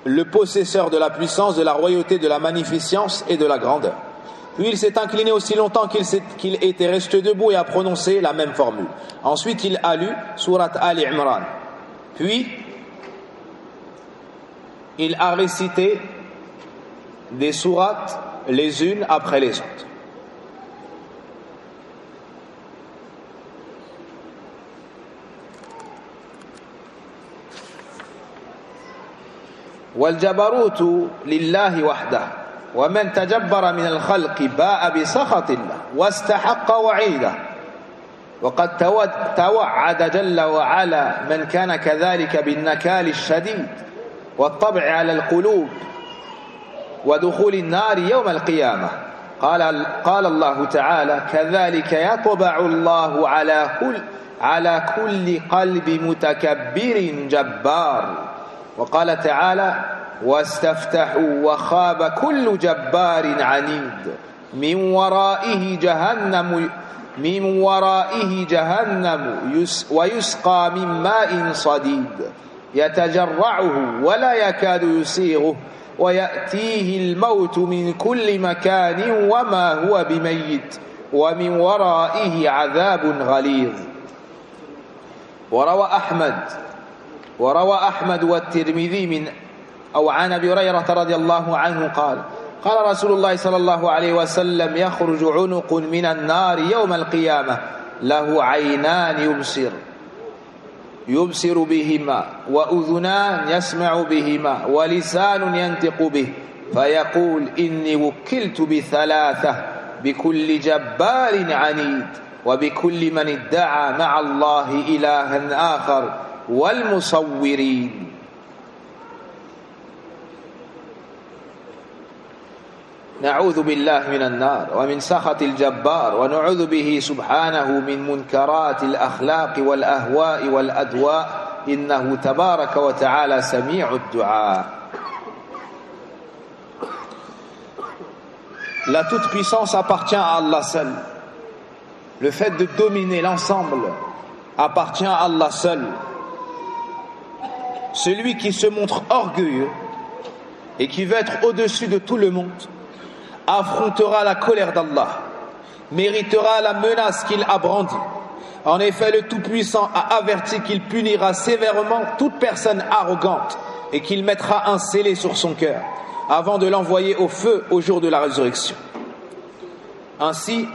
le possesseur de la puissance, de la royauté, de la magnificence et de la grandeur. Puis il s'est incliné aussi longtemps qu'il était resté debout et a prononcé la même formule. Ensuite, il a lu sourate Ali Imran. Puis, il a récité des sourates les unes après les autres. والجبروت لله وحده ومن تجبر من الخلق باء بسخط الله واستحق وعيده وقد توعد جل وعلا من كان كذلك بالنكال الشديد والطبع على القلوب ودخول النار يوم القيامة. قال الله تعالى كذلك يطبع الله على كل قلب متكبر جبار. وقال تعالى واستفتحوا وخاب كل جبار عنيد من ورائه جهنم ويسقى من ماء صديد يتجرعه ولا يكاد يسيغه ويأتيه الموت من كل مكان وما هو بميت ومن ورائه عذاب غليظ. وروى أحمد والترمذي عن أبي هريرة رضي الله عنه قال رسول الله صلى الله عليه وسلم يخرج عنق من النار يوم القيامة له عينان يبصر بهما وأذنان يسمع بهما ولسان ينطق به فيقول إني وكلت بثلاثة بكل جبار عنيد وبكل من ادعى مع الله إلها آخر والمصورين. نعوذ بالله من النار ومن سخط الجبار ونعوذ به سبحانه من منكرات الأخلاق والأهواء والأدواء إنه تبارك وتعالى سميع الدعاء. La toute-puissance appartient à Allah seul. Le fait de dominer l'ensemble appartient à Allah seul. Celui qui se montre orgueilleux et qui veut être au-dessus de tout le monde affrontera la colère d'Allah, méritera la menace qu'il a brandie. En effet, le Tout-Puissant a averti qu'il punira sévèrement toute personne arrogante et qu'il mettra un scellé sur son cœur avant de l'envoyer au feu au jour de la résurrection. Ainsi,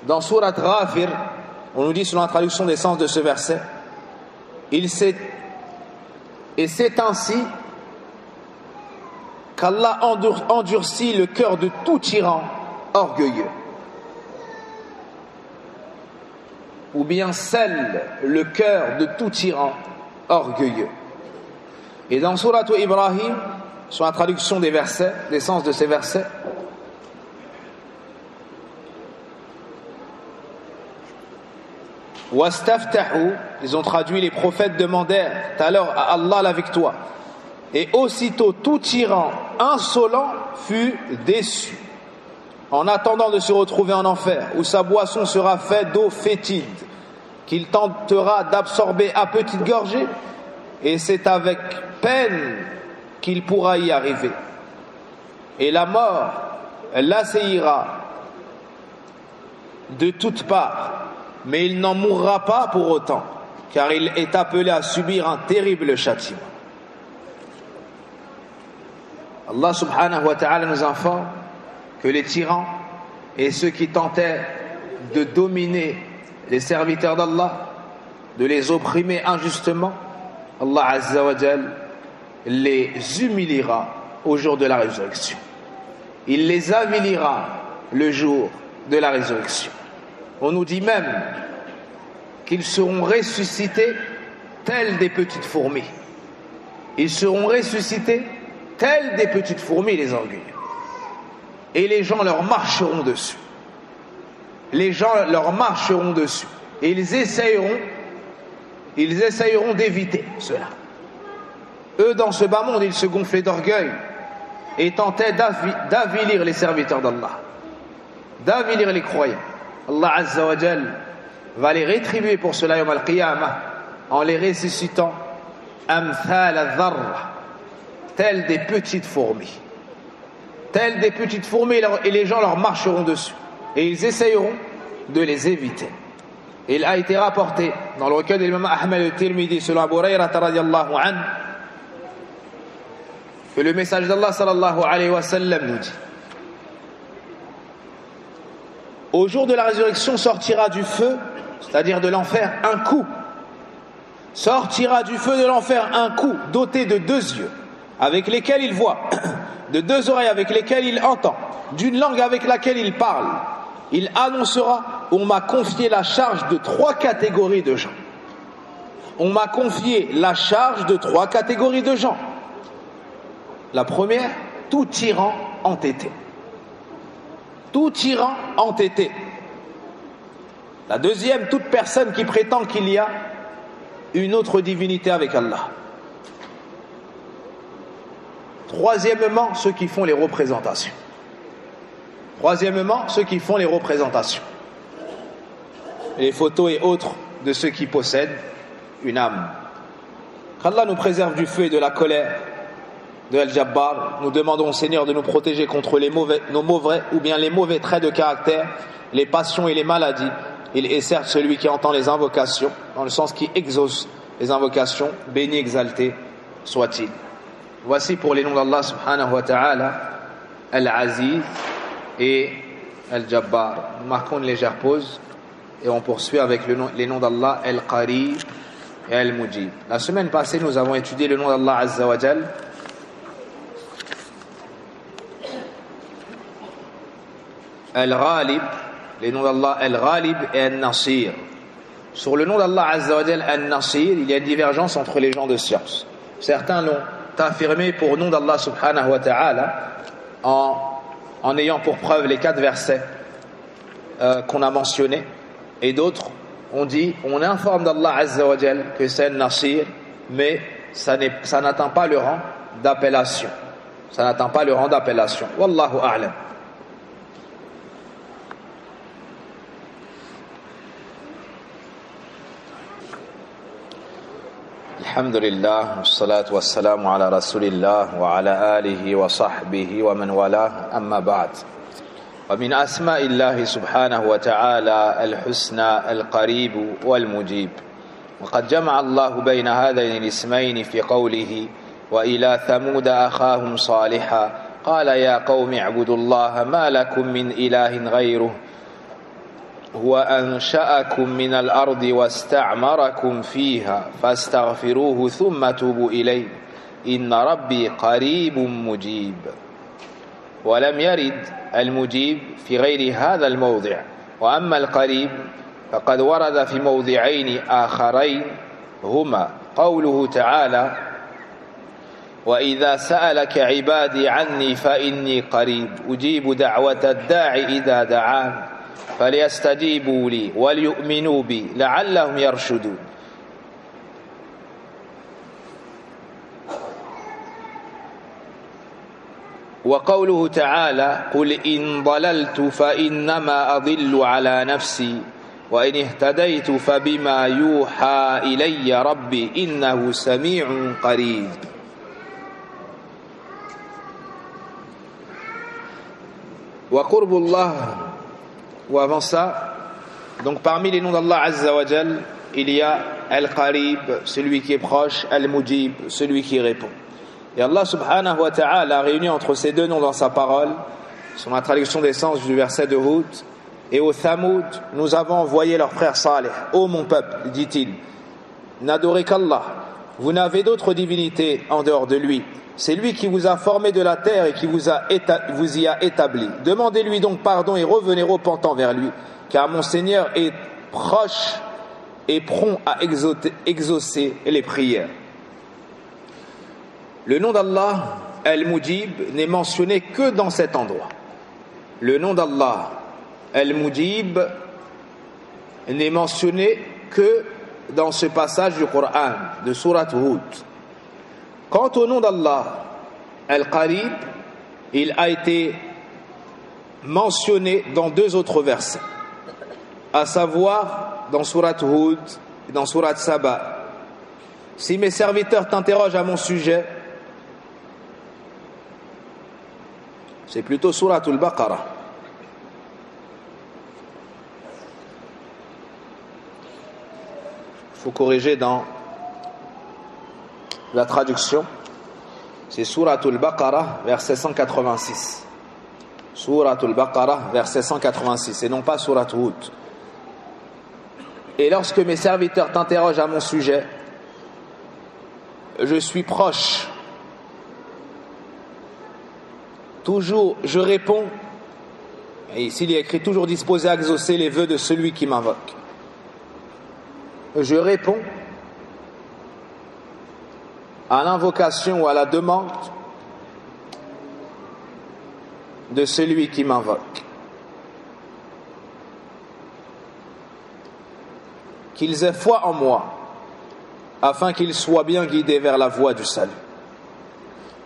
dans Surat Ghafir, on nous dit selon la traduction des sens de ce verset, c'est ainsi qu'Allah endurcit le cœur de tout tyran orgueilleux, ou bien scelle le cœur de tout tyran orgueilleux. Et dans Surat Ibrahim, sur la traduction des versets, des sens de ces versets, Wastaftahu, ils ont traduit, les prophètes demandèrent alors à Allah la victoire. Et aussitôt tout tyran insolent fut déçu, en attendant de se retrouver en enfer, où sa boisson sera faite d'eau fétide, qu'il tentera d'absorber à petite gorgée, et c'est avec peine qu'il pourra y arriver. Et la mort l'assaillira de toutes parts, mais il n'en mourra pas pour autant, car il est appelé à subir un terrible châtiment. Allah subhanahu wa ta'ala nous informe que les tyrans et ceux qui tentaient de dominer les serviteurs d'Allah, de les opprimer injustement, Allah azza wa jal les humiliera au jour de la résurrection. Il les avilira le jour de la résurrection. On nous dit même qu'ils seront ressuscités tels des petites fourmis. Ils seront ressuscités tels des petites fourmis, les orgueilleux. Et les gens leur marcheront dessus. Les gens leur marcheront dessus. Et ils essayeront d'éviter cela. Eux, dans ce bas monde, ils se gonflaient d'orgueil. et tentaient d'avilir les serviteurs d'Allah, d'avilir les croyants. Allah Azza wa Jal va les rétribuer pour cela yawm al-qiyamah en les ressuscitant amthal al-dharr, telles des petites fourmis. Telles des petites fourmis, et les gens leur marcheront dessus et ils essayeront de les éviter. Il a été rapporté dans le recueil de l'imam Ahmed al-Tirmidhi selon Abu Hurayrah radiyallahu anhu que le message d'Allah sallallahu alayhi wa sallam nous dit: au jour de la résurrection sortira du feu, c'est-à-dire de l'enfer, un coup. Sortira du feu de l'enfer un coup doté de 2 yeux avec lesquels il voit, de 2 oreilles avec lesquelles il entend, d'une langue avec laquelle il parle. Il annoncera: on m'a confié la charge de 3 catégories de gens. On m'a confié la charge de 3 catégories de gens. La première, tout tyran entêté. Tout tyran entêté. La deuxième, toute personne qui prétend qu'il y a une autre divinité avec Allah. Troisièmement, ceux qui font les représentations. Troisièmement, ceux qui font les représentations. Les photos et autres de ceux qui possèdent une âme. Qu'Allah nous préserve du feu et de la colère de Al-Jabbar. Nous demandons au Seigneur de nous protéger contre nos mauvais ou bien les mauvais traits de caractère, les passions et les maladies. Il est certes celui qui entend les invocations, dans le sens qui exauce les invocations, béni, exalté soit-il. Voici pour les noms d'Allah subhanahu wa ta'ala, Al-Aziz et Al-Jabbar. Nous marquons une légère pause et on poursuit avec les noms d'Allah, Al-Qarib et Al-Mujib. La semaine passée, nous avons étudié le nom d'Allah Azza wa Jal, Al-Ghalib, les noms d'Allah Al-Ghalib et Al-Nasir. Sur le nom d'Allah Azza wa Jal, Al-Nasir, il y a une divergence entre les gens de science. Certains l'ont affirmé pour nom d'Allah subhanahu wa ta'ala en ayant pour preuve les 4 versets qu'on a mentionnés, et d'autres ont dit, on informe d'Allah Azza wa Jal que c'est Al-Nasir, mais ça n'atteint pas le rang d'appellation. Ça n'atteint pas le rang d'appellation. Wallahu a'lam. Alhamdulillah, wassalatu wassalamu ala rasulillah wa ala alihi wa sahbihi wa man walah, amma ba'd. Wa min asma'illahi subhanahu wa ta'ala al-husna al-qarib wal-mujib. Wa qad jama'a Allahu bayna hadhayn al-ismayn fi qawlihi wa ila thamud akhahum salihan qala ya qaumi i'budu Allaha ma lakum min ilahin ghayruhu هو أنشأكم من الأرض واستعمركم فيها فاستغفروه ثم توبوا إليه إن ربي قريب مجيب. ولم يرد المجيب في غير هذا الموضع، وأما القريب فقد ورد في موضعين آخرين هما قوله تعالى وإذا سألك عبادي عني فإني قريب أجيب دعوة الداعي إذا دعان فليستجيبوا لي وليؤمنوا بي لعلهم يرشدون. وقوله تعالى قل إن ضللت فإنما أضل على نفسي وإن اهتديت فبما يوحى إلي ربي إنه سميع قريب. وقرب الله. Ou avant ça, donc parmi les noms d'Allah Azza wa Jal, il y a Al-Qarib, celui qui est proche, Al-Mujib, celui qui répond. Et Allah subhanahu wa ta'ala a réuni entre ces 2 noms dans sa parole, sur la traduction des sens du verset de Hud. Et au Thamoud, nous avons envoyé leur frère Saleh. Ô mon peuple, dit-il, n'adorez qu'Allah, vous n'avez d'autre divinité en dehors de lui. C'est lui qui vous a formé de la terre et qui vous y a établi. Demandez-lui donc pardon et revenez repentant vers lui, car mon Seigneur est proche et prompt à exaucer les prières. Le nom d'Allah, Al-Mujib, n'est mentionné que dans cet endroit. Le nom d'Allah, Al-Mujib, n'est mentionné que dans ce passage du Coran, de Sourate Hud. Quant au nom d'Allah, Al-Qarib, il a été mentionné dans 2 autres versets, à savoir dans Surat Hud et dans Surat Saba. Si mes serviteurs t'interrogent à mon sujet, c'est plutôt Surat al-Baqarah. Il faut corriger dans la traduction. C'est Surat al-Baqarah, verset 186. Surat al-Baqarah, verset 186, et non pas Surat Hud. Et lorsque mes serviteurs t'interrogent à mon sujet, je suis proche. Toujours, je réponds, et ici il est écrit toujours disposé à exaucer les vœux de celui qui m'invoque. Je réponds à l'invocation ou à la demande de celui qui m'invoque. Qu'ils aient foi en moi, afin qu'ils soient bien guidés vers la voie du salut.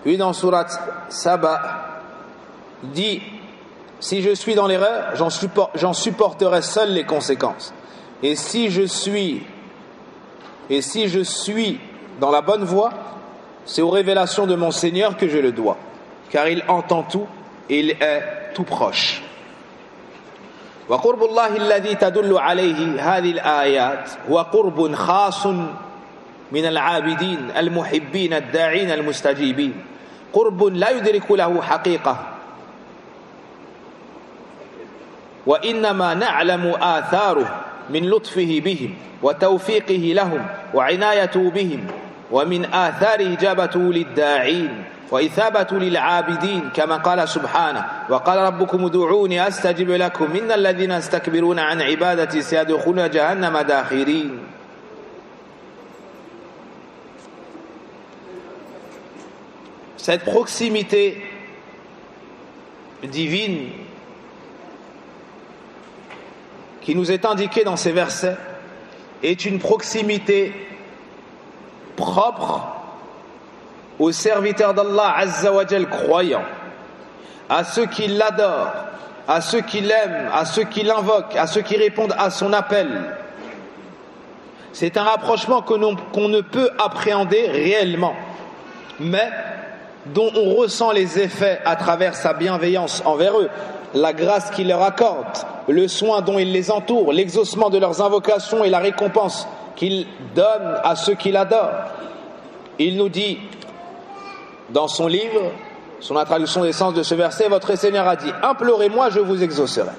Puis dans Surat Saba, dit, si je suis dans l'erreur, j'en supporterai seul les conséquences. Et si je suis dans la bonne voie, c'est aux révélations de mon Seigneur que je le dois, car il entend tout et il est tout proche. وقرب الله الذي تدل عليه هذه الآيات هو قرب خاص من العابدين المحبين الداعين المستجيبين، قرب لا يدرك له حقيقة، وإنما نعلم آثاره من لطفه بهم وتوفيقه لهم وعنايته بهم، ومن آثار إجابته للداعين وإثابة للعابدين، كما قال سبحانه وقال ربكم ادعوني أستجب لكم إن الذين يستكبرون عن عبادتي سيدخلون جهنم داخرين. Cette proximité divine qui nous est indiquée dans ces versets est une proximité propre aux serviteurs d'Allah Azza wa Jal croyants, à ceux qui l'adorent, à ceux qui l'aiment, à ceux qui l'invoquent, à ceux qui répondent à son appel. C'est un rapprochement qu'on ne peut appréhender réellement, mais dont on ressent les effets à travers sa bienveillance envers eux, la grâce qu'il leur accorde, le soin dont il les entoure, l'exaucement de leurs invocations et la récompense qu'il donne à ceux qui l'adorent. Il nous dit dans son livre, son traduction des sens de ce verset, votre Seigneur a dit, implorez-moi, je vous exaucerai.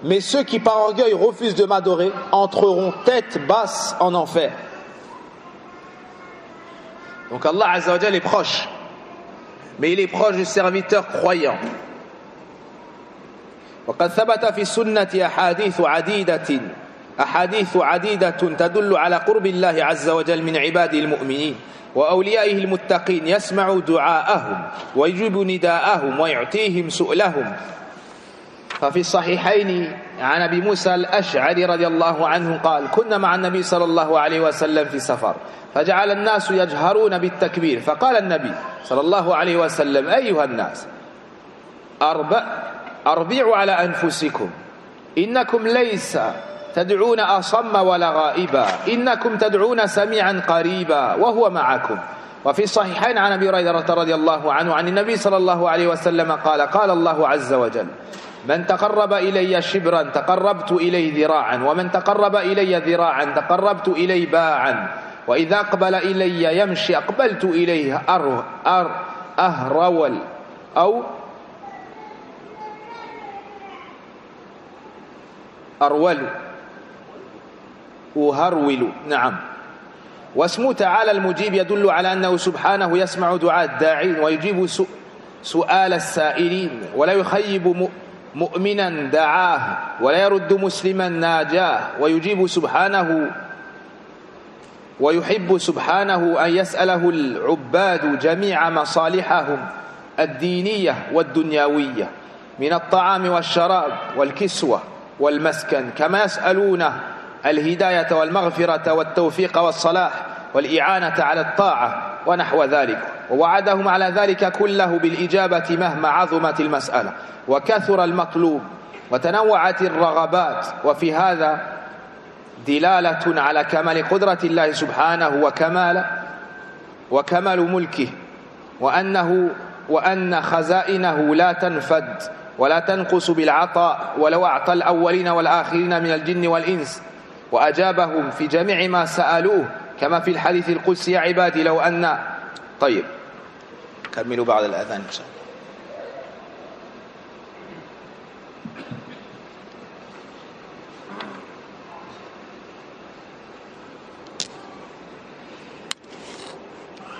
Mais ceux qui par orgueil refusent de m'adorer entreront tête basse en enfer. Donc Allah Azza wa Jal est proche, mais il est proche des serviteurs croyants. وقد ثبت في السنة أحاديث عديدة تدل على قرب الله عز وجل من عباده المؤمنين وأوليائه المتقين، يسمع دعاءهم ويجيب نداءهم ويعطيهم سؤلهم. ففي الصحيحين عن أبي موسى الأشعري رضي الله عنه قال كنا مع النبي صلى الله عليه وسلم في سفر فجعل الناس يجهرون بالتكبير فقال النبي صلى الله عليه وسلم أيها الناس أربعوا على أنفسكم إنكم ليس تدعون أصم ولا غائبا إنكم تدعون سميعا قريبا وهو معكم. وفي الصحيحين عن أبي هريرة رضي الله عنه عن النبي صلى الله عليه وسلم قال قال الله عز وجل من تقرب إلي شبرا تقربت إليه ذراعا ومن تقرب إلي ذراعا تقربت إليه باعا وإذا أقبل إلي يمشي أقبلت إليه أهرول أو أرول أهرول. نعم. واسمه تعالى المجيب يدل على أنه سبحانه يسمع دعاء الداعين ويجيب سؤال السائلين ولا يخيب مؤمنا دعاه ولا يرد مسلما ناجاه ويجيب سبحانه ويحب سبحانه أن يسأله العباد جميع مصالحهم الدينية والدنيوية من الطعام والشراب والكسوة والمسكن كما يسألونه الهداية والمغفرة والتوفيق والصلاح والإعانة على الطاعة ونحو ذلك. ووعدهم على ذلك كله بالإجابة مهما عظمت المسألة وكثر المطلوب وتنوعت الرغبات وفي هذا دلالة على كمال قدرة الله سبحانه وكمال ملكه وأن خزائنه لا تنفد ولا تنقص بالعطاء ولو أعطى الأولين والآخرين من الجن والإنس وأجابهم في جميع ما سألوه كما في الحديث القدسي يا عبادي لو أن طيب كملوا بعد الأذان إن شاء الله.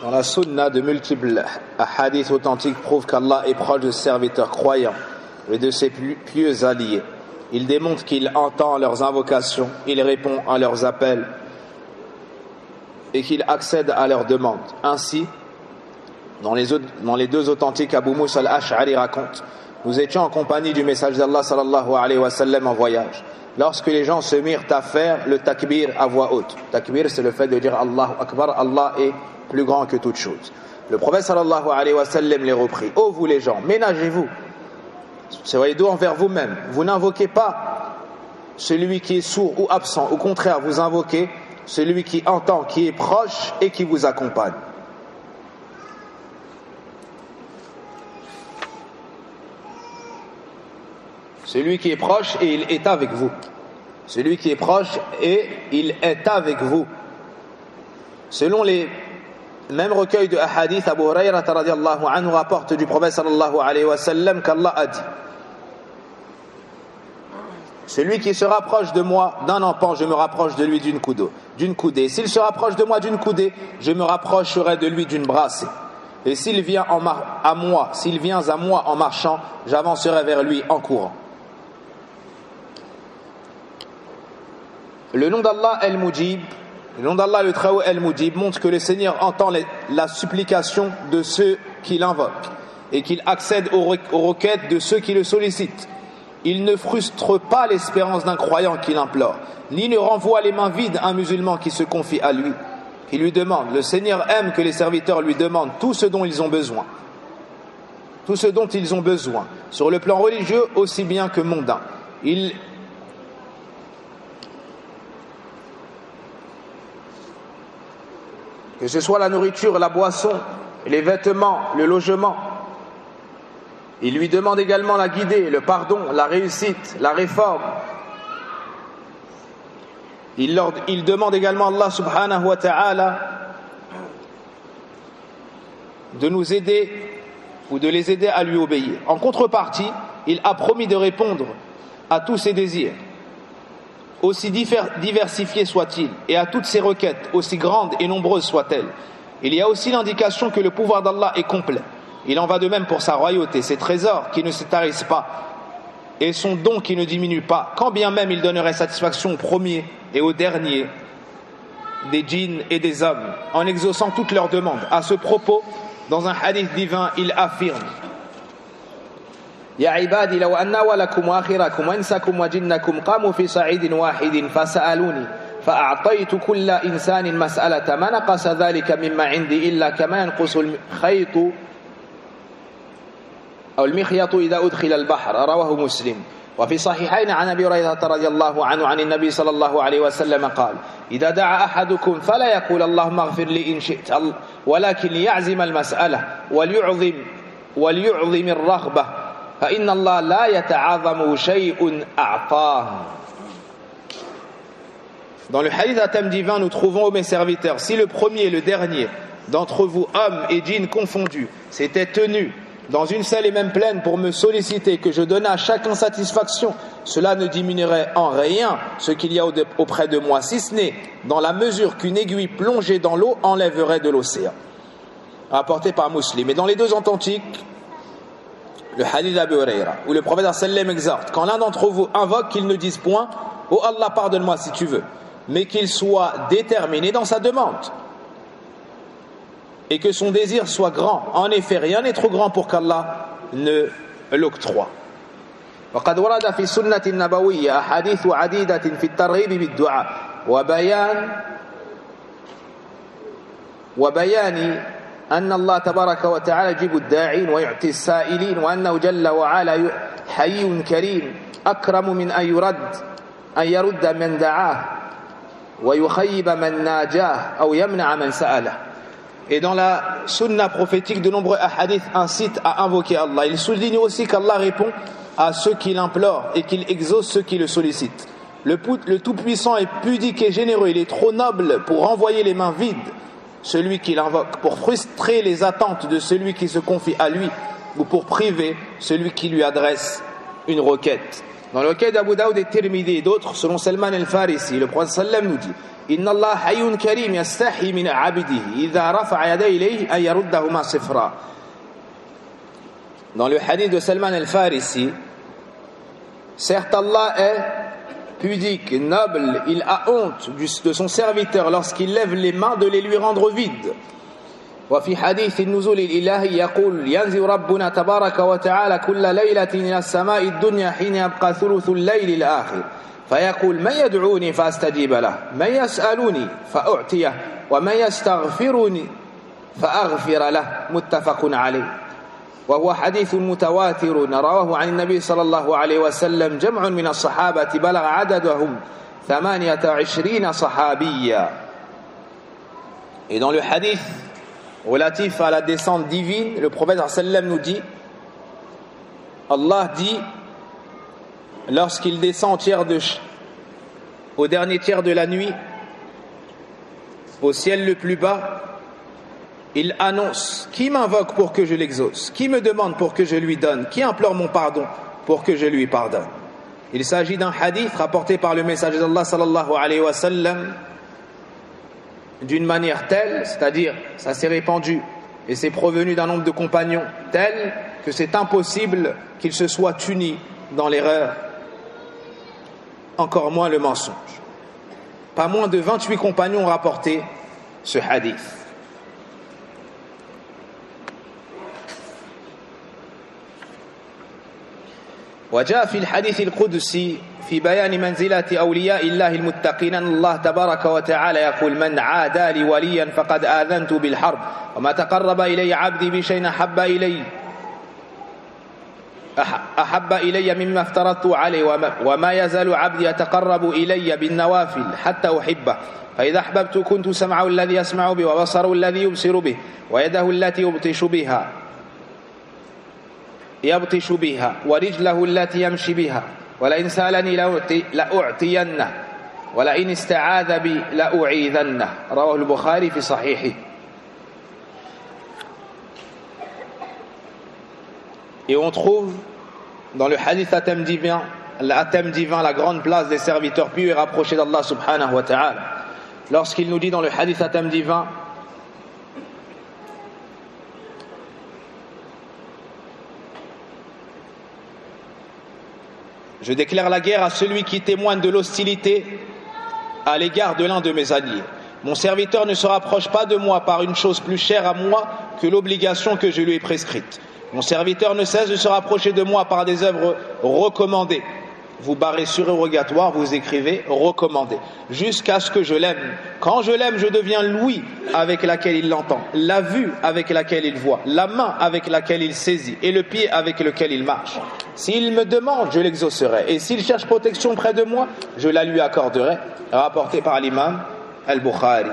Dans la sunna, de multiples hadiths authentiques prouvent qu'Allah est proche de ses serviteurs croyants et de ses pieux alliés. Il démontre qu'il entend leurs invocations, il répond à leurs appels et qu'il accède à leurs demandes. Ainsi, dans les deux authentiques, Abu Musa al-Ash'ari raconte: nous étions en compagnie du messager d'Allah sallallahu alayhi wa sallam en voyage. Lorsque les gens se mirent à faire le takbir à voix haute. Takbir, c'est le fait de dire Allahu Akbar, Allah est plus grand que toute chose. Le prophète sallallahu alayhi wa sallam les reprit: ô vous les gens, ménagez-vous, soyez doux envers vous-même, vous n'invoquez pas celui qui est sourd ou absent, au contraire vous invoquez celui qui entend, qui est proche et qui vous accompagne. Celui qui est proche et il est avec vous. Celui qui est proche et il est avec vous. Selon les mêmes recueils de hadith, Abu Hurayrata radiyallahu anhu rapporte du prophète sallallahu alayhi wa sallam qu'Allah a dit: celui qui se rapproche de moi d'un empan, je me rapproche de lui d'une coudée. S'il se rapproche de moi d'une coudée, je me rapprocherai de lui d'une brassée. Et s'il vient à moi en marchant, j'avancerai vers lui en courant. Le nom d'Allah El-Mujib, le nom d'Allah le Très-Haut El-Mujib montre que le Seigneur entend la supplication de ceux qui l'invoquent et qu'il accède aux requêtes de ceux qui le sollicitent. Il ne frustre pas l'espérance d'un croyant qui l'implore, ni ne renvoie les mains vides un musulman qui se confie à lui, qui lui demande. Le Seigneur aime que les serviteurs lui demandent tout ce dont ils ont besoin. Tout ce dont ils ont besoin, sur le plan religieux aussi bien que mondain. Que ce soit la nourriture, la boisson, les vêtements, le logement. Il lui demande également la guidée, le pardon, la réussite, la réforme. Il demande également à Allah subhanahu wa ta'ala de nous aider ou de les aider à lui obéir. En contrepartie, il a promis de répondre à tous ses désirs, aussi diversifiés soient-ils, et à toutes ses requêtes, aussi grandes et nombreuses soient-elles. Il y a aussi l'indication que le pouvoir d'Allah est complet. Il en va de même pour sa royauté, ses trésors qui ne se tarissent pas, et son don qui ne diminue pas, quand bien même il donnerait satisfaction au premier et au dernier des djinns et des hommes, en exaucant toutes leurs demandes. À ce propos, dans un hadith divin, il affirme: Ya ibadi law anna walakum wa akhirakum wa insakum wa jinnakum qamu fi sa'idin wahidin fasa'aluni fa'a'taytu kulla insanin mas'alata ma naqasa dhalika mimma 'indi illa kama yanqusu al-khaytu أو المخيط إذا أدخل البحر. رواه مسلم. وفي الصحيحين عن أبي هريرة رضي الله عنه عن النبي صلى الله عليه وسلم قال: إذا دعا أحدكم فلا يقول اللهم اغفر لي إن شئت ولكن ليعزم المسألة وليعظم الرغبة فإن الله لا يتعاظم شيء أعطاه. Dans le hadith à thème divin, nous trouvons, ô mes serviteurs, si le premier et le dernier d'entre vous, hommes et djinns confondus, s'étaient tenus dans une seule et même plaine pour me solliciter, que je donnais à chacun satisfaction, cela ne diminuerait en rien ce qu'il y a auprès de moi, si ce n'est dans la mesure qu'une aiguille plongée dans l'eau enlèverait de l'océan. Rapporté par Muslim. Et dans les deux authentiques, le hadith d'Abu Huraira, où le prophète sallam exhorte: quand l'un d'entre vous invoque, qu'il ne dise point « Oh Allah, pardonne-moi si tu veux », mais qu'il soit déterminé dans sa demande et que son désir soit grand. En effet, rien n'est trop grand pour qu'Allah ne l'octroie. وقد ورد في السنة النبوية أحاديث عديدة في الترغيب بالدعاء وبيان أن الله تبارك وتعالى يجيب الداعين ويعطي السائلين وأنه جل وعلا حي كريم أكرم من أن يرد من دعاه ويخيب من ناجاه أو يمنع من سأله. Et dans la sunna prophétique, de nombreux hadiths incitent à invoquer Allah. Il souligne aussi qu'Allah répond à ceux qui l'implorent et qu'il exauce ceux qui le sollicitent. Le Tout-Puissant est pudique et généreux, il est trop noble pour renvoyer les mains vides celui qui l'invoque, pour frustrer les attentes de celui qui se confie à lui ou pour priver celui qui lui adresse une requête. Dans le requête d'Abu Daoud et Tirmidhi et d'autres, selon Salman al-Farisi, le prophète sallam nous dit Inna Allah hayyun karim yastahi min abdihi idha rafa'a yaday ilayhi an yaruddahuma sifra. Dans le hadith de Salman al-Farisi, certes Allah est pudique, noble, il a honte de son serviteur lorsqu'il lève les mains de les lui rendre vides. وفي حديث النزول الإلهي يقول ينزل ربنا تبارك وتعالى كل ليلة إلى السماء الدنيا حين يبقى ثلث الليل الآخر فيقول من يدعوني فأستجيب له من يسألني فأعطيه ومن يستغفرني فأغفر له متفق عليه. وهو حديث متواتر رواه عن النبي صلى الله عليه وسلم جمع من الصحابة بلغ عددهم 28 صحابيا. Et dans le hadith relatif à la descente divine, le prophète sallam nous dit Allah dit lorsqu'il descend au dernier tiers de la nuit au ciel le plus bas, il annonce qui m'invoque pour que je l'exauce, qui me demande pour que je lui donne, qui implore mon pardon pour que je lui pardonne. Il s'agit d'un hadith rapporté par le messager d'Allah sallallahu alayhi wa sallam d'une manière telle, c'est-à-dire ça s'est répandu et c'est provenu d'un nombre de compagnons tel que c'est impossible qu'il se soit uni dans l'erreur, encore moins le mensonge. Pas moins de 28 compagnons ont rapporté ce hadith. وجاء في الحديث القدسي في بيان منزلة أولياء الله المتقين أن الله تبارك وتعالى يقول من عادى لي وليا فقد آذنت بالحرب وما تقرب إلي عبدي بشيء أحب إلي مما افترضت عليه وما يزال عبدي يتقرب إلي بالنوافل حتى أحبه فإذا أحببت كنت سمعه الذي يسمع به وبصره الذي يبصر به ويده التي يبطش بها ورجله التي يمشي بها ولئن سألني لأعطينه ولئن استعاذ بي لأعيذنه رواه البخاري في صحيحه. Et on trouve dans le hadith à thème divin, la grande place des serviteurs pieux et rapprochés d'Allah subhanahu wa ta'ala. Lorsqu'il nous dit dans le hadith à thème divin je déclare la guerre à celui qui témoigne de l'hostilité à l'égard de l'un de mes alliés. Mon serviteur ne se rapproche pas de moi par une chose plus chère à moi que l'obligation que je lui ai prescrite. Mon serviteur ne cesse de se rapprocher de moi par des œuvres recommandées. Vous barrez surrogatoire, vous écrivez recommandé, jusqu'à ce que je l'aime. Quand je l'aime, je deviens l'ouïe avec laquelle il l'entend, la vue avec laquelle il voit, la main avec laquelle il saisit et le pied avec lequel il marche. S'il me demande, je l'exaucerai. Et s'il cherche protection près de moi, je la lui accorderai. Rapporté par l'imam al-Bukhari.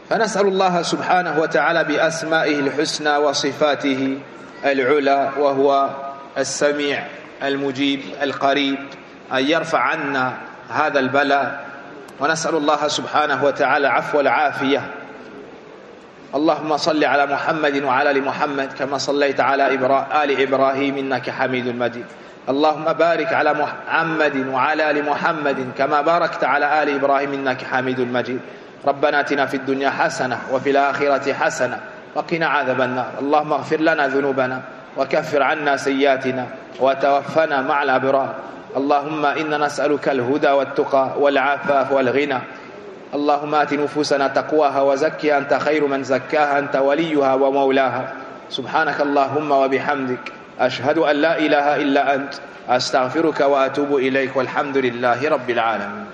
فنسأل الله سبحانه وتعالى بأسمائه الحسنى وصفاته العلى وهو السميع المجيب القريب أن يرفع عنا هذا البلاء ونسأل الله سبحانه وتعالى عفو العافية. اللهم صل على محمد وعلى آل محمد كما صليت على آل إبراهيم إنك حميد مجيد. اللهم بارك على محمد وعلى آل محمد كما باركت على آل إبراهيم إنك حميد مجيد. ربنا آتنا في الدنيا حسنة وفي الآخرة حسنة وقنا عذاب النار. اللهم اغفر لنا ذنوبنا وكفر عنا سيئاتنا وتوفنا مع الأبرار. اللهم إنا نسألك الهدى والتقى والعفاف والغنى. اللهم آت نفوسنا تقواها وزكها أنت خير من زكاها أنت وليها ومولاها. سبحانك اللهم وبحمدك أشهد أن لا إله إلا أنت أستغفرك وأتوب إليك والحمد لله رب العالمين.